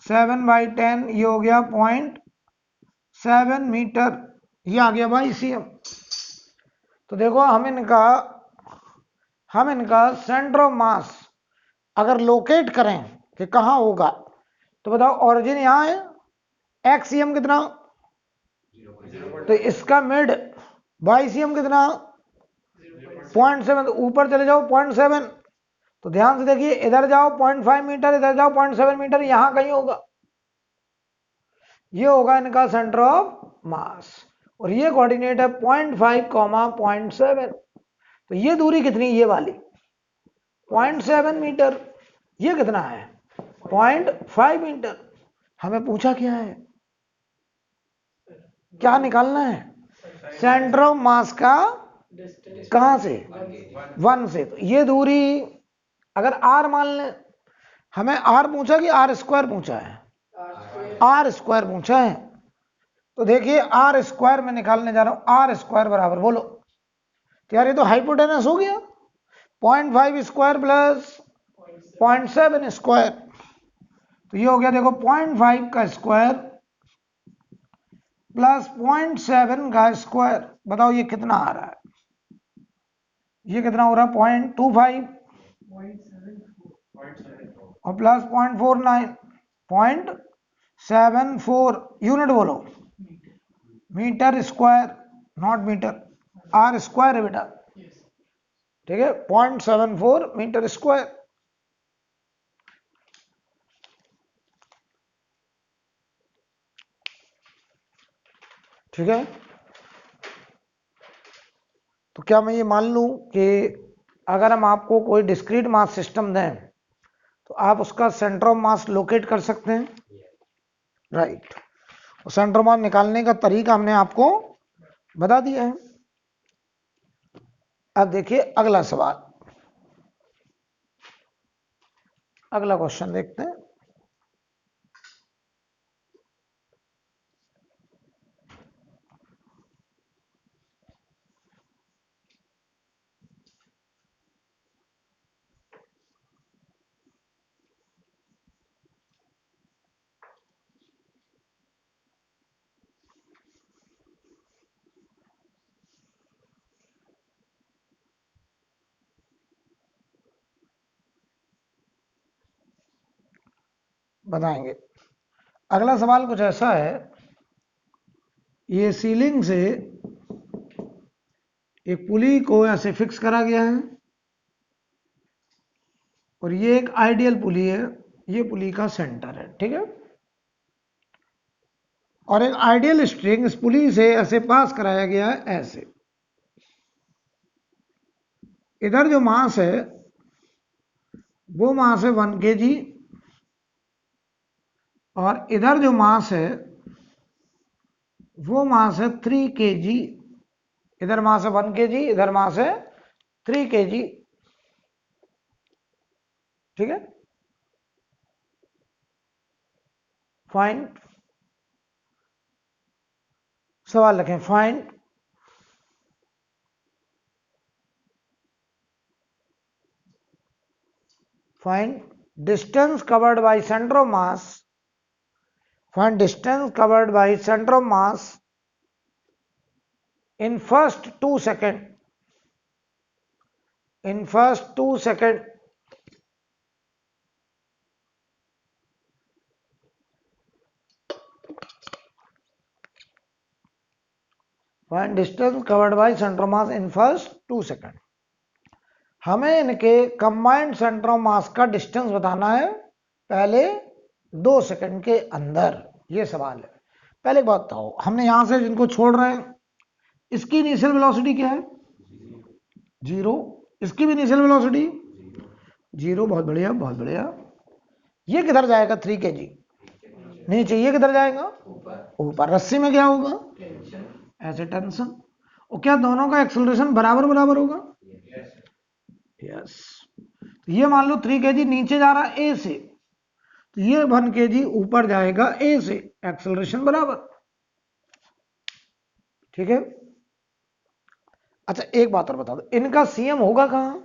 7/10 ये हो गया 0.7 मीटर ये आ गया वाई सी एम। तो देखो हम इनका सेंटर ऑफ मास अगर लोकेट करें कि कहां होगा तो बताओ ओरिजिन यहां है एक्सीएम कितना तो इसका मिड वाईसीएम कितना 0.7 ऊपर चले जाओ 0.7 तो ध्यान से देखिए इधर जाओ 0.5 मीटर इधर जाओ 0.7 मीटर यहां कहीं होगा ये होगा इनका सेंटर ऑफ मास और ये कोऑर्डिनेट है 0.5 0.7 तो ये दूरी कितनी ये वाली 0.7 मीटर ये कितना है 0.5 मीटर। हमें पूछा क्या है क्या निकालना है सेंटर ऑफ मास का कहां से 1 से तो ये दूरी अगर आर मान लें हमें आर पूछा कि आर स्क्वायर पूछा है आर स्क्वायर पूछा है तो देखिए आर स्क्वायर में निकालने जा रहा हूं आर स्क्वायर बराबर बोलो तो यार ये तो हाइपोटेनस हो गया 0.5 स्क्वायर प्लस 0.7 स्क्वायर तो ये हो गया देखो 0.5 का स्क्वायर प्लस 0.7 का स्क्वायर बताओ ये कितना आ रहा है ये कितना हो रहा है 0.25 और प्लस 0.49 0.74 यूनिट बोलो metre square not metre R square है बेटा ठीक है 0.74 मीटर स्क्वायर। ठीक है तो क्या मैं ये मान लूं कि अगर हम आपको कोई डिस्क्रीट मास सिस्टम दें तो आप उसका सेंटर ऑफ मास लोकेट कर सकते हैं राइट। सेंटर ऑफ मास निकालने का तरीका हमने आपको बता दिया है। अब देखिए अगला सवाल अगला क्वेश्चन देखते हैं। बताएंगे। अगला सवाल कुछ ऐसा है, ये सीलिंग से एक पुली को ऐसे फिक्स करा गया है और ये एक आइडियल पुली है, ये पुली का सेंटर है, ठीक है। और एक आइडियल स्ट्रिंग इस पुली से ऐसे पास कराया गया है ऐसे। इधर जो मास है वो मास है 1 kg और इधर जो मास है वो मास है 3 kg। इधर मास है 1 kg, इधर मास है 3 kg, ठीक है। फाइन, सवाल लिखें, find distance covered by centre of mass, find distance covered by center of mass in first 2 second, in first 2 second। find distance covered by center of mass in first 2 second। हमें इनके combined centre of mass का distance बताना है पहले 2 second के अंदर, ये सवाल है। पहले एक बात बताओ, हमने यहां से जिनको छोड़ रहे हैं इसकी इनिशियल वेलोसिटी क्या है? 0। इसकी भी इनिशियल वेलोसिटी 0। बहुत बढ़िया, बहुत बढ़िया। ये किधर जाएगा? 3 kg नीचे। ये किधर जाएगा? ऊपर। रस्सी में क्या होगा? ऐसे टेंशन। और क्या दोनों का एक्सेलरेशन बराबर बराबर होगा? यस। तो ये मान लो 3 kg नीचे जा रहा है ए से, तो ये 1 kg ऊपर जाएगा ए से, एक्सेलरेशन बराबर, ठीक है। अच्छा एक बात और बता दो, इनका सीएम होगा कहां?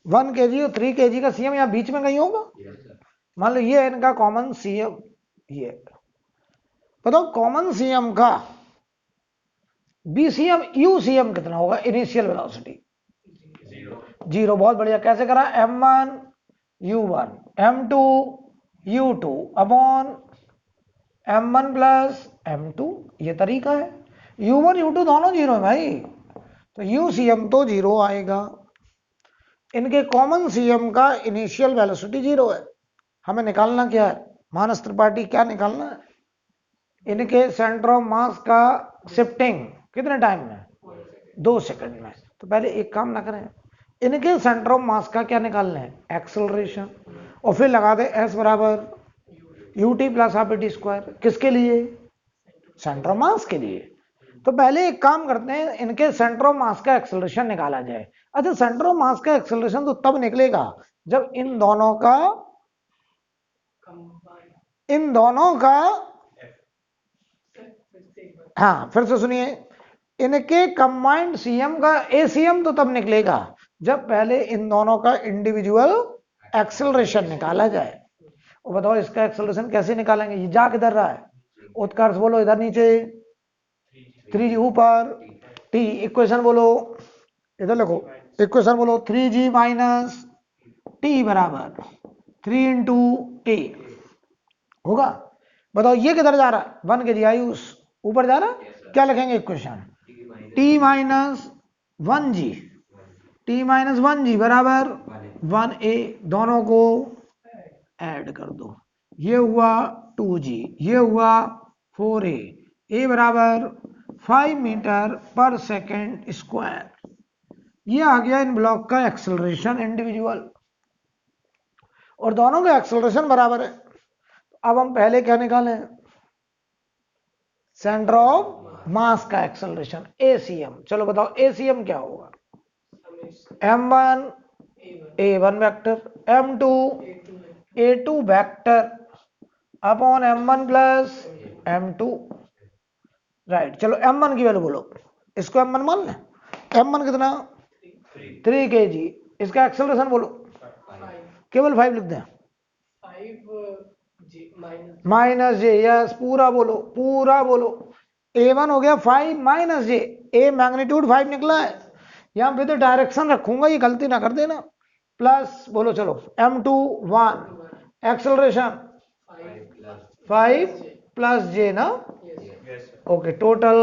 1 kg और 3 kg का सीएम यहां बीच में कहीं होगा। मान लो ये इनका कॉमन सीएम, ये बताओ कॉमन सीएम का बीसीएम यूसीएम कितना होगा? Initial velocity 0। बहुत बढ़िया। कैसे करा? m1 u1 m2 u2 upon m1 plus m2, ये तरीका है। u1 u2 दोनों 0 है भाई, तो यूसीएम तो 0 आएगा। इनके कॉमन सीएम का इनिशियल वेलोसिटी 0 है। हमें निकालना क्या है मानस त्रिपाठी? क्या निकालना है? इनके सेंटर ऑफ मास का शिफ्टिंग कितने टाइम में? 2 सेकंड में। तो पहले एक काम ना करें, इनके सेंटर ऑफ मास का क्या निकालना है? एक्सेलरेशन। और फिर लगा दे एस बराबर ut plus half T square. किसके लिए? सेंटर ऑफ मास के लिए। तो पहले एक काम करते हैं, इनके सेंटर ऑफ मास का एक्सेलरेशन निकाला जाए। अच्छा सेंटर ऑफ मास का एक्सेलरेशन तो तब निकलेगा जब इन दोनों का हाँ फिर से सुनिए, इनके कंबाइंड सीएम का एसीएम तो तब निकलेगा जब पहले इन दोनों का इंडिविजुअल एक्सेलरेशन निकाला जाए। और बताओ इसका एक्सेलरेशन कैसे निकालेंगे? ये जा किधर रहा है? उत्कर्ष बोलो इधर नीचे, 3g ऊपर, t इक्वेशन बोलो, इधर लिखो इक्वेशन बोलो, 3g माइनस t बराबर 3 इंटू a होगा। बताओ ये किधर जा रहा है? 1 kg आयुष ऊपर जा रहा है। क्या लिखेंगे equation? t minus 1g, t minus 1g बराबर 1a। दोनों को ऐड कर दो, ये हुआ 2g, ये हुआ 4a, a बराबर 5 मीटर पर सेकेंड स्क्वायर। ये आ गया इन ब्लॉक का एक्सेलरेशन इंडिविजुअल, और दोनों का एक्सेलरेशन बराबर है। अब हम पहले क्या निकालें? सेंटर ऑफ मास का एक्सेलरेशन एसीएम। चलो बताओ एसीएम क्या होगा? m1 a1 vector, m2 a2 vector upon m1 plus m2, right. चलो m1 की वैल्यू बोलो, इसको m1 मान लें। m1 कितना? 3 kg। इसका एक्सेलरेशन बोलो, केवल 5 लिख दें, माइनस जे। यस, पूरा बोलो, पूरा बोलो। a1 हो गया 5 माइनस जे, a मैग्नीट्यूड 5 निकला है, यहां पे तो डायरेक्शन रखूंगा, ये गलती ना कर देना। प्लस बोलो चलो m2 1, एक्सेलरेशन 5 प्लस जे ना, ओके, टोटल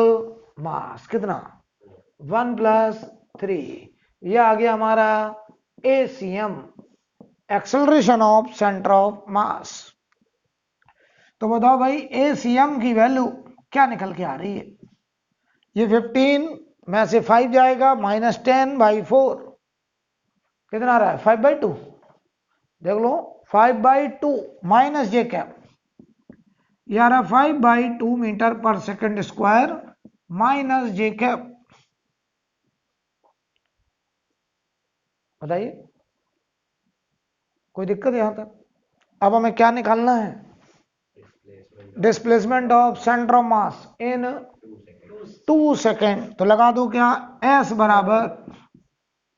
मास कितना 1 प्लस 3, ये आ गया हमारा ACM, acceleration of centre of मास। तो बताओ भाई ACM की वैल्यू क्या निकल के आ रही है? ये 15 में से 5 जाएगा, -10/4 कितना आ रहा है 5/2, देख लो 5/2 माइनस जे कैप, ये आ रहा 5/2 मीटर पर सेकंड स्क्वायर माइनस जे कैप। बताइए कोई दिक्कत यहां तक? अब हमें क्या निकालना है? Displacement of centre of mass in 2 second. तो लगा दो क्या, S बराबर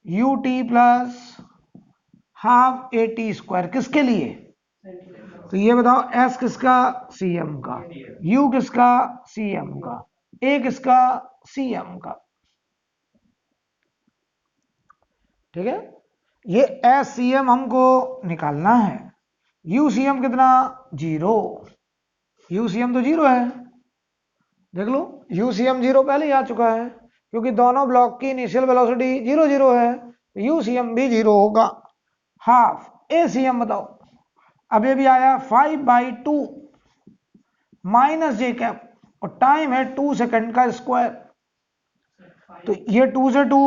ut प्लस हाफ AT²। किसके लिए? तो ये बताओ S किसका? CM का। U किसका? CM का। A किसका? CM का। ठीक है, ये SCM हमको निकालना है। UCM कितना? 0। UCM तो 0 है, देख लो UCM 0 पहले ही आ चुका है, क्योंकि दोनों ब्लॉक की इनिशियल वेलोसिटी 0 0 है, तो UCM भी 0 होगा। हाफ ACM बताओ, अब ये भी आया 5/2 माइनस जे कैप, और टाइम है 2 सेकंड का स्क्वायर, तो ये 2 से 2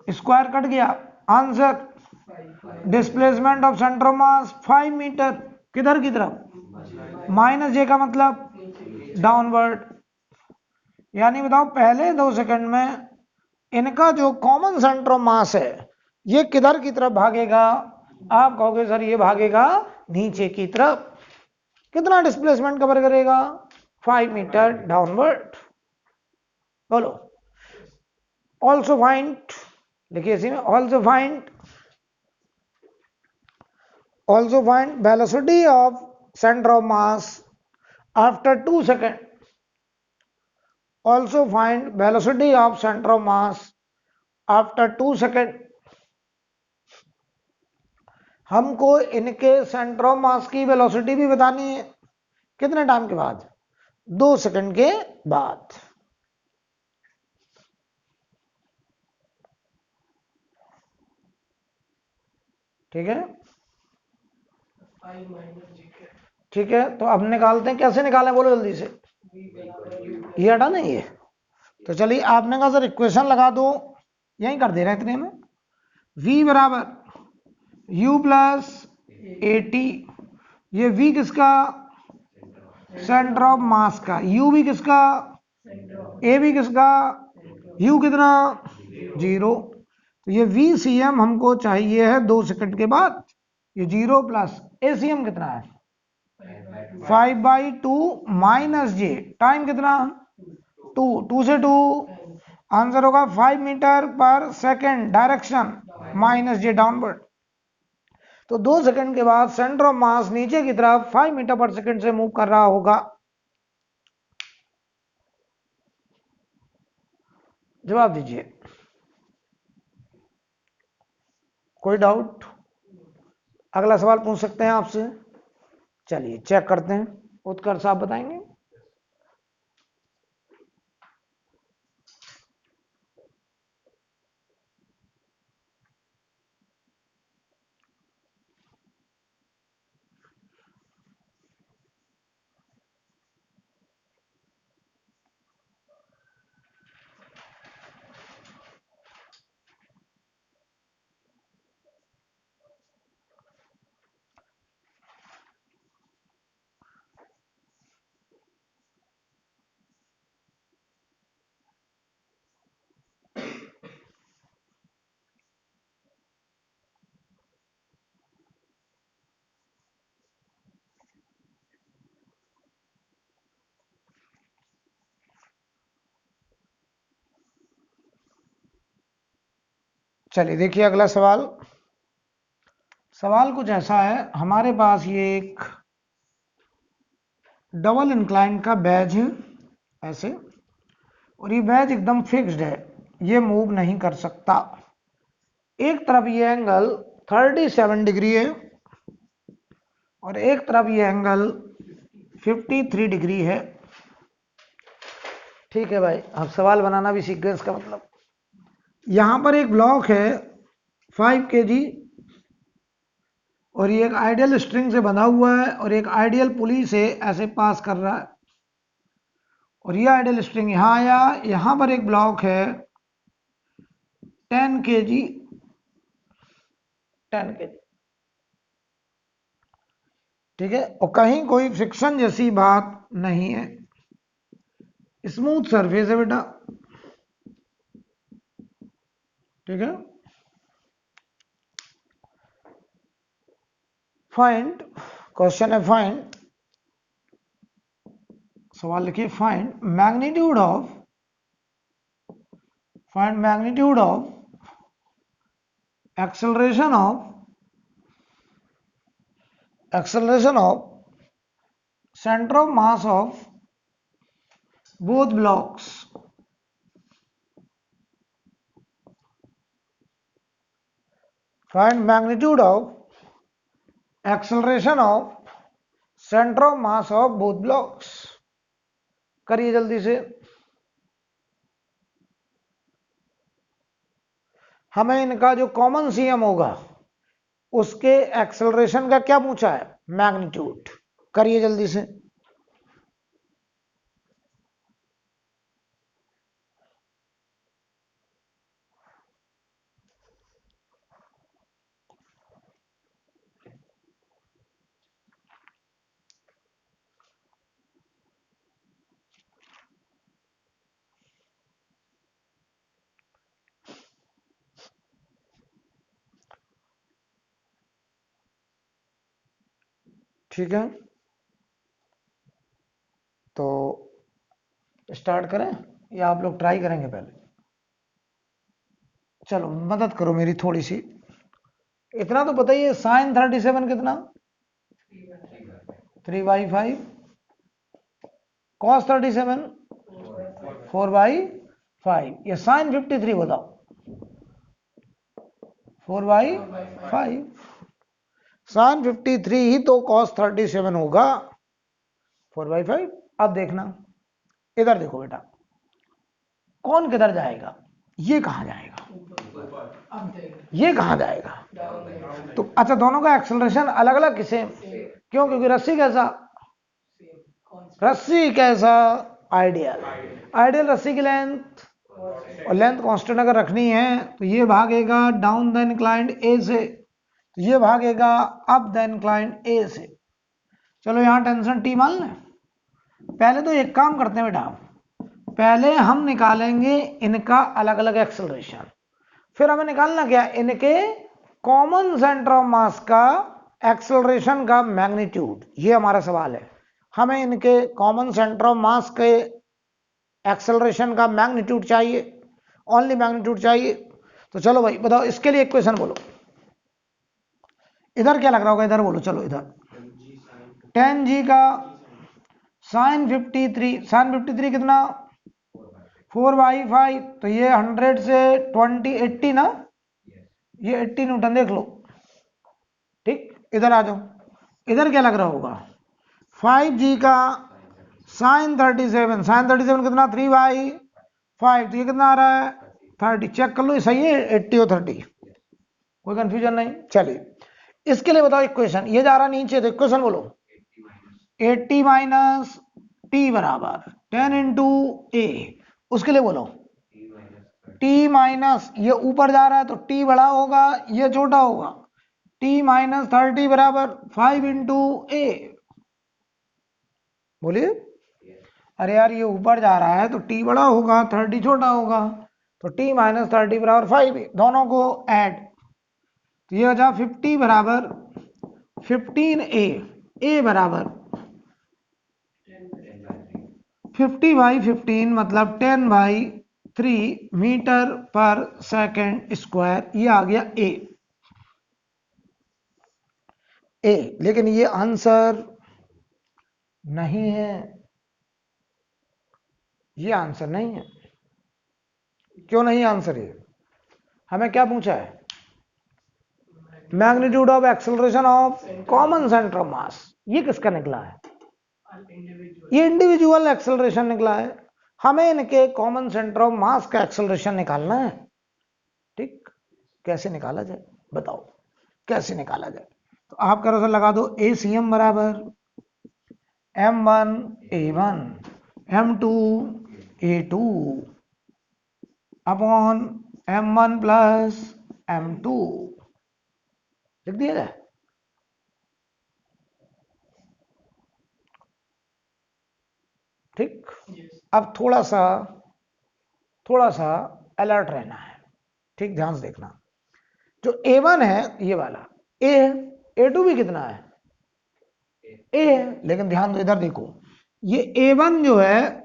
स्क्वायर कट गया, answer displacement of centre of mass 5 metre, किधर की तरफ? माइनस जे का मतलब डाउनवर्ड। यानी बताओ पहले 2 सेकंड में इनका जो कॉमन सेंटर ऑफ मास है ये किधर की तरफ भागेगा? आप कहोगे सर ये भागेगा नीचे की तरफ। कितना डिस्प्लेसमेंट कवर करेगा? 5 मीटर डाउनवर्ड। बोलो, ऑल्सो फाइंड, लिखिए इसी में also find velocity of centre of mass after 2 second. Also find velocity of centre of mass after 2 second. हमको इनके सेंटर ऑफ मास की वेलोसिटी भी बतानी है, कितने टाइम के बाद? 2 सेकंड के बाद। ठीक है, ठीक है, तो अब निकालते हैं, कैसे निकालें बोलो जल्दी से। ये हटा नहीं है, तो चलिए आपने कहा सर इक्वेशन लगा दो, यही कर दे रहे हैं इतने में। V बराबर U प्लस AT, ये V किसका? सेंटर ऑफ मास का। U भी किसका? A भी किसका? U कितना? 0। तो ये VCM हमको चाहिए है 2 सेकंड के बाद, ये 0 प्लस ACM कितना है? 5/2 माइनस जे, टाइम कितना? 2 से 2, आंसर होगा 5 मीटर पर सेकंड, डायरेक्शन माइनस जे डाउनवर्ड। तो 2 सेकंड के बाद सेंटर ऑफ मास नीचे की तरफ 5 मीटर पर सेकंड से मूव कर रहा होगा। जवाब दीजिए, कोई डाउट? अगला सवाल पूछ सकते हैं आपसे। चलिए चेक करते हैं, उत्कर्ष आप बताएंगे। चलिए देखिए अगला सवाल। सवाल कुछ ऐसा है, हमारे पास ये एक डबल इंक्लाइन का बैज है ऐसे, और ये बैज एकदम फिक्स्ड है, ये मूव नहीं कर सकता। एक तरफ ये एंगल 37 डिग्री है और एक तरफ ये एंगल 53 डिग्री है। ठीक है भाई, अब सवाल बनाना भी सीख गए। इसका मतलब यहां पर एक ब्लॉक है 5 kg और ये एक आइडियल स्ट्रिंग से बंधा हुआ है और एक आइडियल पुली से ऐसे पास कर रहा है और ये आइडियल स्ट्रिंग यहां आया। यहां पर एक ब्लॉक है 10 kg 10 kg। ठीक है, और कहीं कोई फ्रिक्शन जैसी बात नहीं है, स्मूथ सरफेस है बेटा। ठीक है, फाइंड, क्वेश्चन है फाइंड, सवाल लिखिए find magnitude of acceleration of center of mass of both blocks। Find magnitude of acceleration of center of mass of both blocks। करिए जल्दी से। हमें इनका जो कॉमन सीएम होगा उसके एक्सेलरेशन का क्या पूछा है, मैग्नीट्यूड। करिए जल्दी से। ठीक है, तो स्टार्ट करें या आप लोग ट्राई करेंगे पहले? चलो मदद करो मेरी थोड़ी सी। इतना तो बताइए, साइन 37 कितना, 3/5, कॉस 37 4/5, ये साइन 53 बताओ, 4/5। साइन 53 ही तो कॉस 37 होगा, 4/5। अब देखना, इधर देखो बेटा, कौन किधर जाएगा, ये कहां जाएगा, ये कहां जाएगा। तो अच्छा, दोनों का एक्सेलरेशन अलग अलग किसे, क्यों, क्योंकि रस्सी कैसा आइडियल रस्सी की लेंथ और लेंथ कांस्टेंट अगर रखनी है तो ये भागेगा डाउन द इंक्लाइंड ए से, तो ये भागेगा अप द इंक्लाइंड ए से। चलो यहां टेंशन टी मान लें। पहले तो एक काम करते हैं बेटा, पहले हम निकालेंगे इनका अलग अलग एक्सेलरेशन, फिर हमें निकालना क्या, इनके कॉमन सेंटर ऑफ मास का एक्सेलरेशन का मैग्नीट्यूड। ये हमारा सवाल है, हमें इनके कॉमन सेंटर ऑफ मास के एक्सेलरेशन का मैग्नीट्यूड चाहिए, ओनली मैग्नीट्यूड चाहिए। तो चलो भाई बताओ, इसके लिए इक्वेशन बोलो। इधर क्या लग रहा होगा, इधर बोलो। चलो इधर 10g का साइन 53 कितना, 4/5। तो ये 100 से 20 80 ना, ये 80 न्यूटन देख लो। ठीक, इधर आ जाओ, इधर क्या लग रहा होगा, 5g का साइन 37 कितना, 3/5। तो ये कितना आ रहा है, 30। चेक कर लो, ये सही है, 80 और 30, कोई कंफ्यूजन नहीं। चलिए इसके लिए बताओ इक्वेशन, ये जा रहा नीचे, तो इक्वेशन बोलो। 80 माइनस टी बराबर 10 इंटू ए। उसके लिए बोलो टी माइनस, ये ऊपर जा रहा है तो टी बड़ा होगा, ये छोटा होगा। टी माइनस 30 बराबर 5 इंटू ए। बोलिए। अरे यार, ये ऊपर जा रहा है तो टी बड़ा होगा, 30 छोटा होगा, तो टी माइनस 30 बराबर 5, दोनों को ऐड, तो ये हो जा 50 बराबर 15 ए बराबर 50/15 मतलब 10/3 मीटर पर सेकेंड स्क्वायर। ये आ गया ए, लेकिन ये आंसर नहीं है, ये आंसर नहीं है। क्यों नहीं आंसर है, हमें क्या पूछा है, magnitude of acceleration of common centre of mass, ये किसका निकला है? ये इंडिविजुअल एक्सेलरेशन निकला है। हमें इनके कॉमन सेंटर ऑफ मास का एक्सेलरेशन निकालना है। ठीक, कैसे निकाला जाए बताओ, कैसे निकाला जाए? तो आप कैरोसल लगा दो, ए सी एम बराबर m1 a1 m2 a2 upon m1 plus m2, लिख दिया जाए। ठीक, अब थोड़ा सा अलर्ट रहना है। ठीक, ध्यान से देखना, जो A1 है ये वाला A है, A2 भी कितना है? A है, लेकिन ध्यान दो इधर देखो, ये A1 जो है,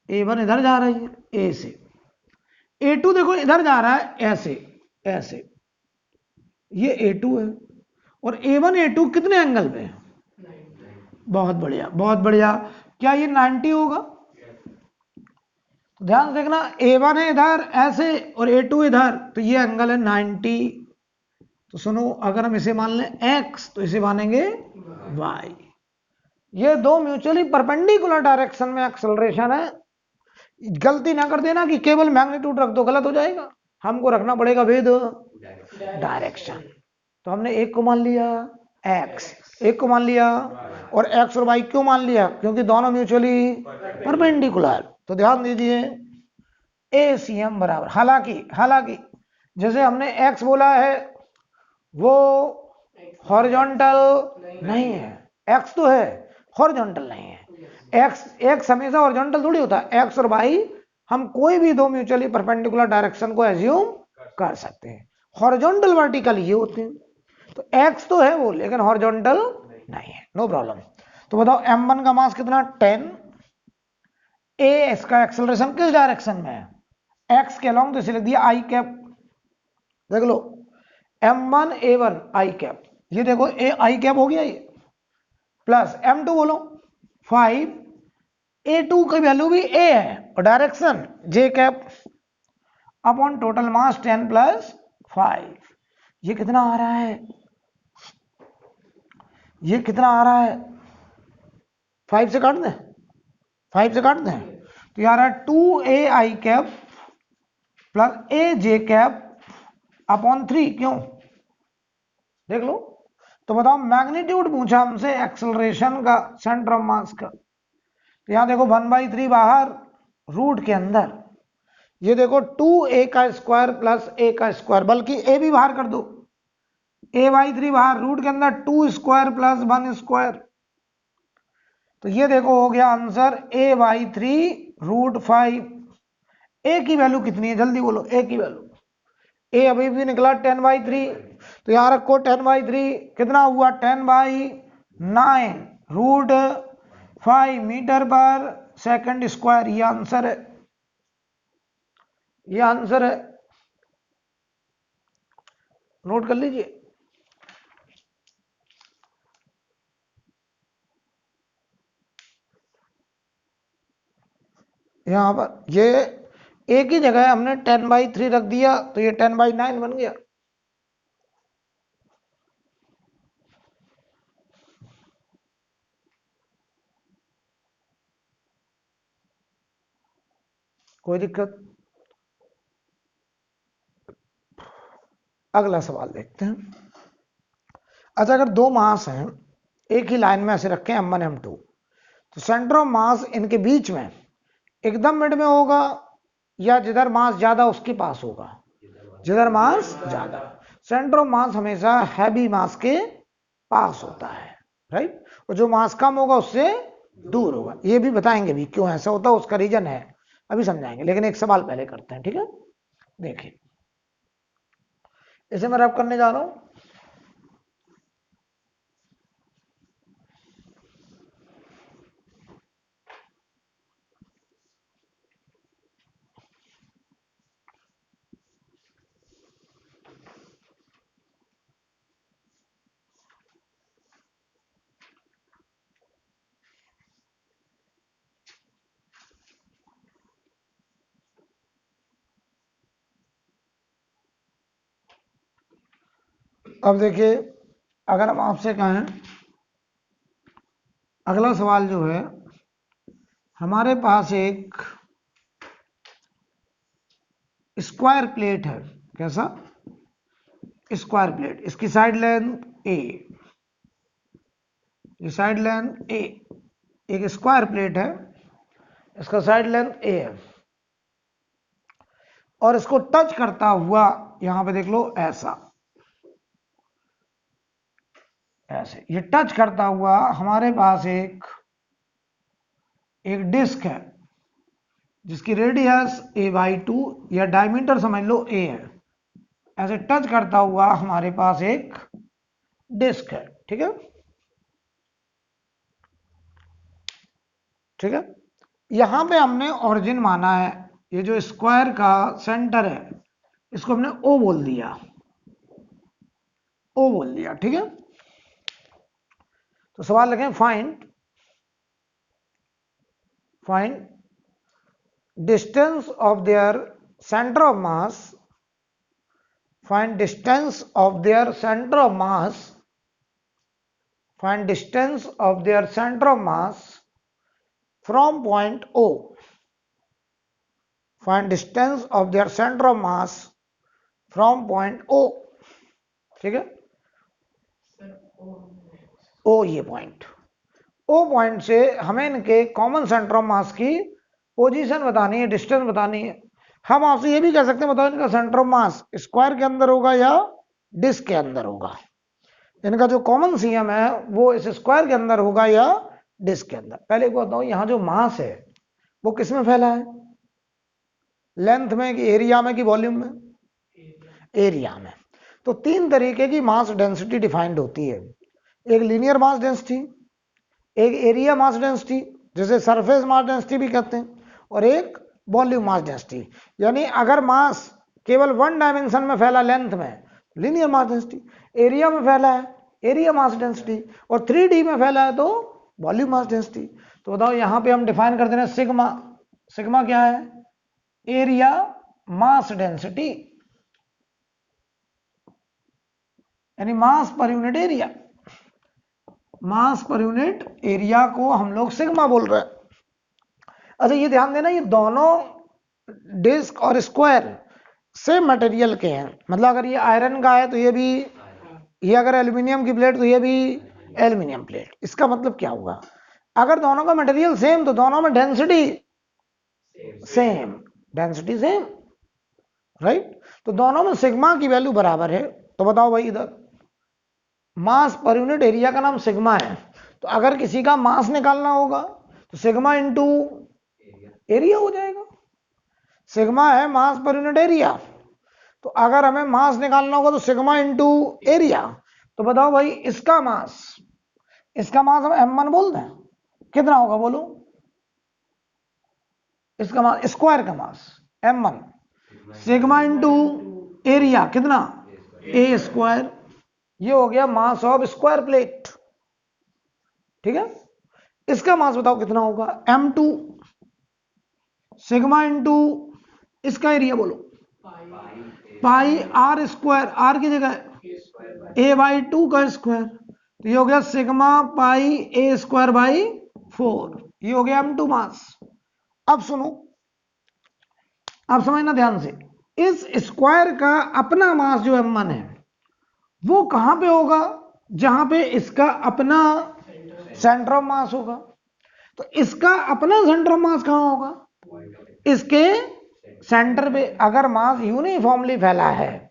A1 इधर जा रही है A से, A2 देखो इधर जा रहा है ऐसे ऐसे, ये A2 है, और A1 A2 कितने एंगल पे है? बहुत बढ़िया बहुत बढ़िया, क्या ये 90 होगा? तो ध्यान से देखना, A1 है इधर ऐसे और A2 इधर, तो ये एंगल है 90। तो सुनो, अगर हम इसे मान लें x तो इसे मानेंगे y। ये दो म्यूचुअली परपेंडिकुलर डायरेक्शन में एक्सेलरेशन है। गलती ना कर देना कि केवल मैग्नीट्यूड रख दो, गलत हो जाएगा। हमको रखना पड़ेगा विद डायरेक्शन। तो हमने एक को मान लिया x, एक को मान लिया, और x और y क्यों मान लिया? क्योंकि दोनों म्यूचुअली परपेंडिकुलर। तो ध्यान दीजिए, ACM बराबर, हालांकि जैसे हमने x बोला है वो हॉरिजॉन्टल नहीं है, x तो है, हॉरिजॉन्टल नहीं है। x हमेशा हॉरिजॉन्टल थोड़ी होता है। x और y हम कोई भी दो म्यूचुअली परपेंडिकुलर डायरेक्शन को एज्यूम कर सकते हैं। हॉरिजॉन्टल वर्टिकल ये होते हैं। तो x तो है वो, लेकिन हॉरिजॉन्टल नहीं है, नो प्रॉब्लम। तो बताओ m1 का मास कितना? 10। a इसका एक्सेलरेशन किस डायरेक्शन में है? x के अलोंग, तो इसे लिख दिया i कैप। देख लो, m1 a1 i कैप, ये देखो ए आई कैप हो गया ये, प्लस m2 बोलो 5, a2 की वैल्यू भी a है और direction j cap, upon total मास 10 प्लस 5। ये कितना आ रहा है? ये कितना आ रहा है? 5 से काट दें, 5 से काट दें, तो ये आ रहा है 2ai cap plus aj cap upon 3। क्यों? देख लो। तो बताओ, मैग्नीट्यूड पूछा हमसे एक्सेलरेशन का, सेंटर ऑफ मास का। तो यहां देखो 1/3 बाहर, रूट के अंदर, ये देखो 2a का स्क्वायर प्लस a का स्क्वायर, बल्कि a भी बाहर कर दो, a/3 बाहर, रूट के अंदर 2 स्क्वायर प्लस 1 स्क्वायर। तो ये देखो हो गया आंसर a/3 रूट 5। a की वैल्यू कितनी है जल्दी बोलो, a की वैल्यू? a अभी भी निकला 10/3, तो यहां रखो 10/3, कितना हुआ? 10/9 रूट 5 मीटर पर सेकंड स्क्वायर। ये आंसर है, ये आंसर है, नोट कर लीजिए। यहां पर ये एक ही जगह हमने 10/3 रख दिया, तो ये 10/9 बन गया। कोई दिक्कत? अगला सवाल देखते हैं। अच्छा, अगर दो मास हैं एक ही लाइन में ऐसे रखे हैं m1 m2, तो सेंटर ऑफ मास इनके बीच में एकदम मिड में होगा, या जिधर मास ज्यादा उसके पास होगा? जिधर मास ज्यादा। सेंटर ऑफ मास हमेशा हैवी मास के पास होता है, राइट, और जो मास कम होगा उससे दूर होगा। ये भी बताएंगे भी क्यों ऐसा होता है, उसका रीजन है, अभी समझाएंगे। लेकिन एक सवाल पहले करते हैं, ठीक है? देखिए, इसे मैं रैप करने जा रहा हूं। अब देखिए, अगर हम आपसे कहें, अगला सवाल जो है, हमारे पास एक स्क्वायर प्लेट है। कैसा? Square plate. इसकी साइड लेंथ ए, ये साइड लेंथ ए, एक स्क्वायर प्लेट है, इसका साइड लेंथ ए है, और इसको टच करता हुआ यहां पे देख लो ऐसा, ऐसे ये टच करता हुआ हमारे पास एक डिस्क है जिसकी रेडियस a/2 या डायमीटर समझ लो a है। ऐसे टच करता हुआ हमारे पास एक डिस्क है। ठीक है, ठीक है। यहां पे हमने ओरिजिन माना है, ये जो स्क्वायर का सेंटर है इसको हमने O बोल दिया, O बोल दिया। ठीक है, तो सवाल लिखें, find distance of their centre of mass, find distance of their center of mass, find distance of their center of mass from point O, find distance of their center of mass from point O। ठीक है, O ये point, O point से हमें इनके common centre of मास की position बतानी है, distance बतानी है। हम आपसे ये भी कह सकते हैं, बताओ इनका सेंटर ऑफ मास स्क्वायर के अंदर होगा या डिस्क के अंदर होगा। इनका जो कॉमन सीएम है वो इस स्क्वायर के अंदर होगा या डिस्क के अंदर। पहले को बताओ, यहां जो मास है वो किस में फैला है? लेंथ में कि एरिया में कि वॉल्यूम में? एरिया में। तो तीन तरीके की मास डेंसिटी डिफाइंड होती है, एक लीनियर मास डेंसिटी, एक एरिया मास डेंसिटी जिसे सरफेस मास डेंसिटी भी कहते हैं, और एक वॉल्यूम मास डेंसिटी। यानी अगर मास केवल वन डायमेंशन में फैला लेंथ में, लीनियर मास डेंसिटी, एरिया में फैला है एरिया मास डेंसिटी, और 3D में फैला है तो वॉल्यूम मास डेंसिटी। तो बताओ, यहां पे हम डिफाइन कर दे रहे हैं सिग्मा। सिग्मा क्या है? एरिया मास डेंसिटी, यानी मास पर यूनिट एरिया। मास पर यूनिट एरिया को हम लोग सिग्मा बोल रहे हैं। अच्छा, ये ध्यान देना, ये दोनों डिस्क और स्क्वायर सेम मटेरियल के हैं। मतलब अगर ये आयरन का है तो ये भी, ये अगर एल्यूमिनियम की प्लेट तो ये भी एल्यूमिनियम प्लेट। इसका मतलब क्या हुआ? अगर दोनों का मटेरियल सेम तो दोनों में density same, density same, right. तो दोनों में सिग्मा की वैल्यू बराबर है। तो बताओ भाई, इधर मास पर यूनिट एरिया का नाम सिग्मा है, तो अगर किसी का मास निकालना होगा तो सिग्मा इंटू एरिया हो जाएगा। सिग्मा है मास पर यूनिट एरिया, तो अगर हमें मास निकालना होगा तो सिग्मा इंटू एरिया। तो बताओ भाई, इसका मास हम m1 बोल दें, कितना होगा बोलो? इसका मास, स्क्वायर का मास m1, सिग्मा इंटू एरिया कितना? a square. ये हो गया मास ऑफ स्क्वायर प्लेट। ठीक है, इसका मास बताओ कितना होगा? m2, सिग्मा इंटू इसका एरिया बोलो, पाई r स्क्वायर, r की जगह a/2 का स्क्वायर, तो ये हो गया sigma pi a square by 4। ये हो गया m2 मास। अब सुनो, अब समझना ध्यान से, इस स्क्वायर का अपना मास जो m1 है वो कहां पे होगा? जहां पे इसका अपना सेंटर ऑफ मास होगा। तो इसका अपना सेंटर ऑफ मास कहां होगा? इसके सेंटर पे। अगर मास यूनिफॉर्मली फैला है,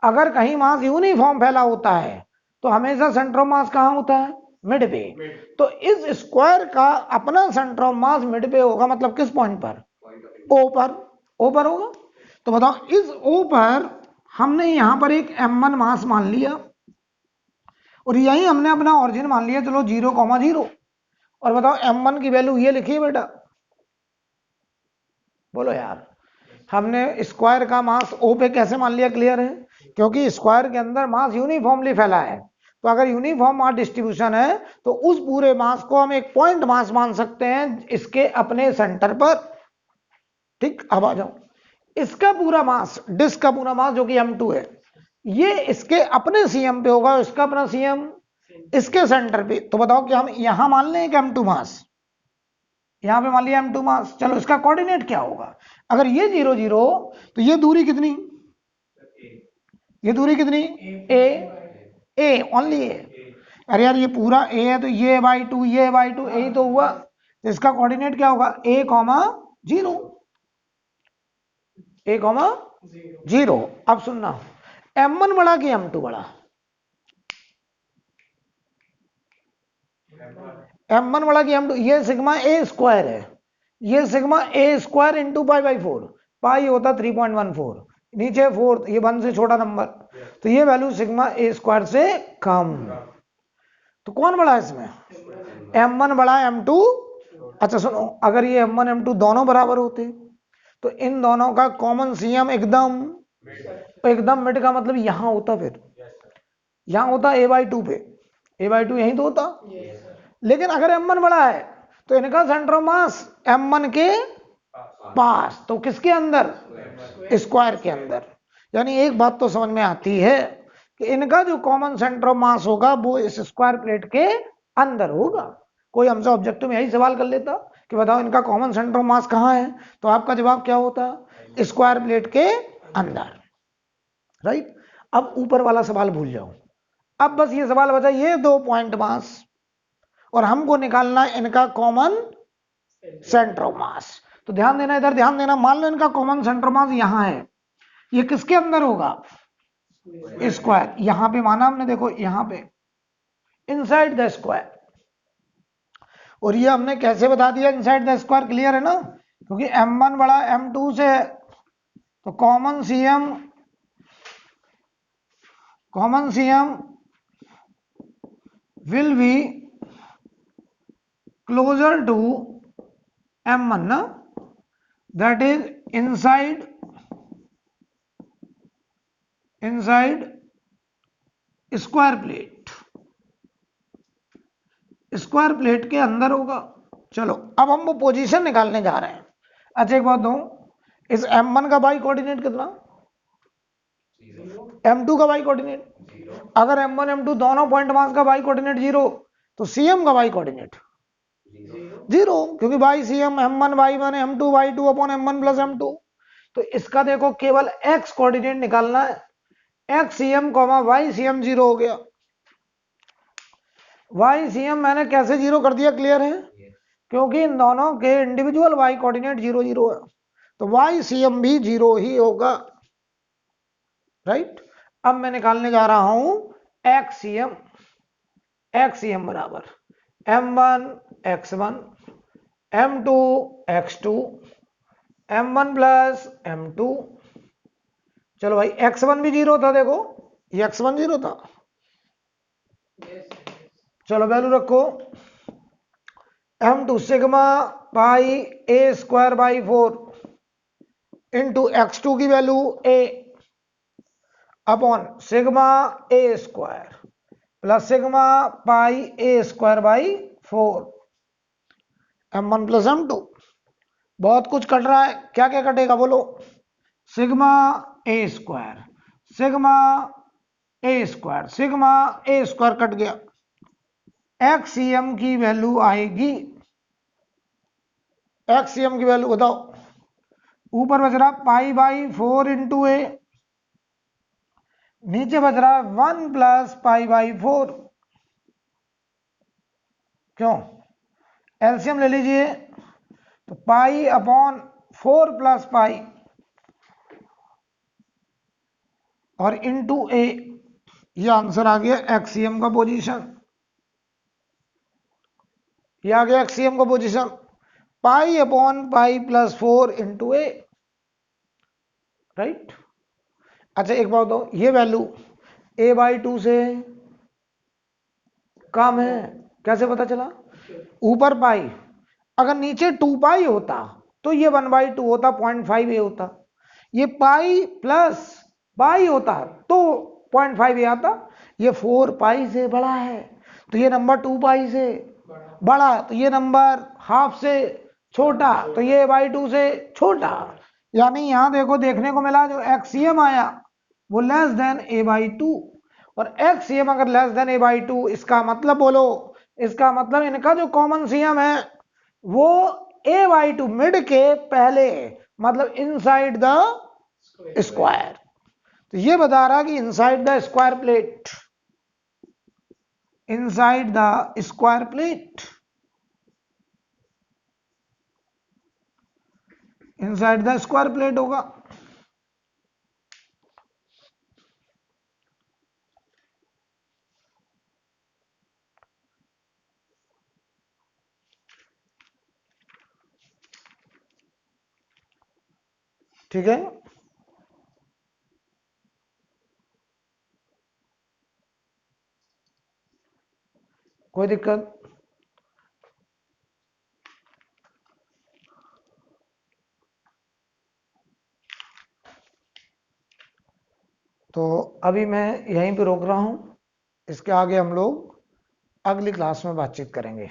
अगर कहीं मास यूनिफॉर्म फैला होता है तो हमेशा सेंटर ऑफ मास कहां होता है? मिड पे। तो इस स्क्वायर का अपना सेंटर ऑफ मास मिड पे होगा, मतलब किस पॉइंट पर? ओ पर। ओ पर होगा। तो बताओ, इस ओ पर हमने यहां पर एक m1 मास मान लिया, और यही हमने अपना ऑरिजिन मान लिया, चलो 0,0। और बताओ, m1 की वैल्यू ये लिखिए बेटा, बोलो यार। हमने स्क्वायर का मास ओ पे कैसे मान लिया? क्लियर है, क्योंकि स्क्वायर के अंदर मास यूनिफॉर्मली फैला है। तो अगर यूनिफॉर्म मास डिस्ट्रीब्यूशन है तो उस पूरे मास को हम एक पॉइंट मास मान सकते हैं इसके अपने सेंटर पर। ठीक, अब आ जाओ, इसका पूरा मास, डिस्क का पूरा मास जो कि m2 है, ये इसके अपने सीएम पे होगा, इसका अपना सीएम इसके सेंटर पे। तो बताओ कि हम यहां मान लें कि m2 मास, यहां पे मान लिया m2 मास। चलो इसका कोऑर्डिनेट क्या होगा? अगर ये 0 0 तो ये दूरी कितनी, ये दूरी कितनी ए ओनली ए। अरे यार ये पूरा ए है तो ये बाई टू, ये बाई टू, ए तो हुआ। तो इसका कोऑर्डिनेट क्या होगा? a comma 0, a comma 0। अब सुनना, m1 बड़ा कि m2 बड़ा? m1 बड़ा कि m2? ये सिग्मा a स्क्वायर है, ये sigma a square into pi by 4, पाई होता 3.14, नीचे 4, ये 1 से छोटा नंबर, तो ये वैल्यू सिग्मा a स्क्वायर से कम। तो कौन बड़ा है इसमें? m1 बड़ा m2। अच्छा सुनो, अगर ये m1 m2 दोनों बराबर होते तो इन दोनों का कॉमन सीएम एकदम एकदम मिड का मतलब यहां होता, फिर यहां होता a/2 पे, a/2 यहीं तो होता। लेकिन अगर m1 बड़ा है तो इनका सेंटर ऑफ मास m1 के पास, तो किसके अंदर? स्क्वायर के अंदर। यानी एक बात तो समझ में आती है कि इनका जो कॉमन सेंटर ऑफ मास होगा वो इस स्क्वायर प्लेट के अंदर होगा। कोई हमसे ऑब्जेक्टिव में यही सवाल कर लेता कि बताओ इनका कॉमन सेंटर ऑफ मास कहाँ है, तो आपका जवाब क्या होता? स्क्वायर प्लेट के अंदर, राइट। अब ऊपर वाला सवाल भूल जाओ, अब बस ये सवाल बचा ये 2 पॉइंट मास, और हमको निकालना इनका कॉमन सेंटर ऑफ मास। तो ध्यान देना, इधर ध्यान देना। मान लो इनका कॉमन सेंटर ऑफ मास यहां है, ये किसके अंदर होगा? स्क्वायर। यहां पे माना हमने, देखो यहां पे इनसाइड द स्क्वायर, और ये हमने कैसे बता दिया इनसाइड द स्क्वायर? क्लियर है ना? क्योंकि m1 बड़ा m2 से है, तो common CM will be closer to m1 ना, that is inside square plate, square plate के अंदर होगा। चलो अब हम वो पोजीशन निकालने जा रहे हैं। अच्छा एक बात दो, इस m1 का बाई कोऑर्डिनेट कितना? m2 का बाई कोऑर्डिनेट। अगर m1 m2 दोनों पॉइंट मास का बाई कोऑर्डिनेट 0, तो cm का बाई कोऑर्डिनेट 0, क्योंकि by cm m1 by 1 m2 by 2 upon m1 plus m2। तो इसका देखो केवल x कोऑर्डिनेट निकालना है, x cm comma y cm 0 हो गया। y cm मैंने कैसे 0 कर दिया? क्लियर है? क्योंकि इन दोनों के इंडिविजुअल y कोऑर्डिनेट 0 0 है, तो y cm भी 0 ही होगा, राइट। अब मैं निकालने जा रहा हूं x cm बराबर m1 x1 m2 x2 m1 plus m2। चलो भाई x1 भी 0 था, देखो ये x1 0 था। चलो वैल्यू रखो, m2 sigma pi a square by 4 into x2 की value a upon sigma a square plus sigma pi a square by 4 m1 plus m2। बहुत कुछ कट रहा है, क्या क्या कटेगा बोलो? Sigma a square, sigma a square, sigma a square cut गया, xcm की वैल्यू आएगी, xcm की वैल्यू बताओ। ऊपर बच रहा पाई बाई 4 इंटू ए, नीचे बच रहा 1 प्लस पाई बाई 4। क्यों? एलसीएम ले लीजिए, तो पाई अपॉन 4 प्लस पाई और इंटू ए, ये आंसर आ गया एक्सीएम का पोजीशन, ये आ गया एक्सीएम का position, pi upon pi plus 4 into a, right. अच्छा एक बात दो, ये वैल्यू a/2 से कम है, कैसे पता चला? ऊपर पाई, अगर नीचे 2 पाई होता तो ये 1/2 होता, 0.5 होता। ये पाई प्लस पाई होता तो 0.5 आता। ये 4 पाई से बड़ा है तो ये नंबर 2 पाई से बड़ा, तो ये नंबर हाफ से छोटा, तो ये a/2 से छोटा। यानी यहां देखो देखने को मिला जो एक्सीएम आया वो less than a by two, और XCM अगर less than a by two, इसका मतलब बोलो, इसका मतलब इनका जो कॉमन सीएम है वो a बाई टू मिड के पहले, मतलब इनसाइड द स्क्वायर। तो ये बता रहा कि inside the square plate, inside the square plate, inside the square plate होगा। ठीक है, कोई दिक्कत? तो अभी मैं यहीं पे रोक रहा हूं, इसके आगे हम लोग अगली क्लास में बातचीत करेंगे।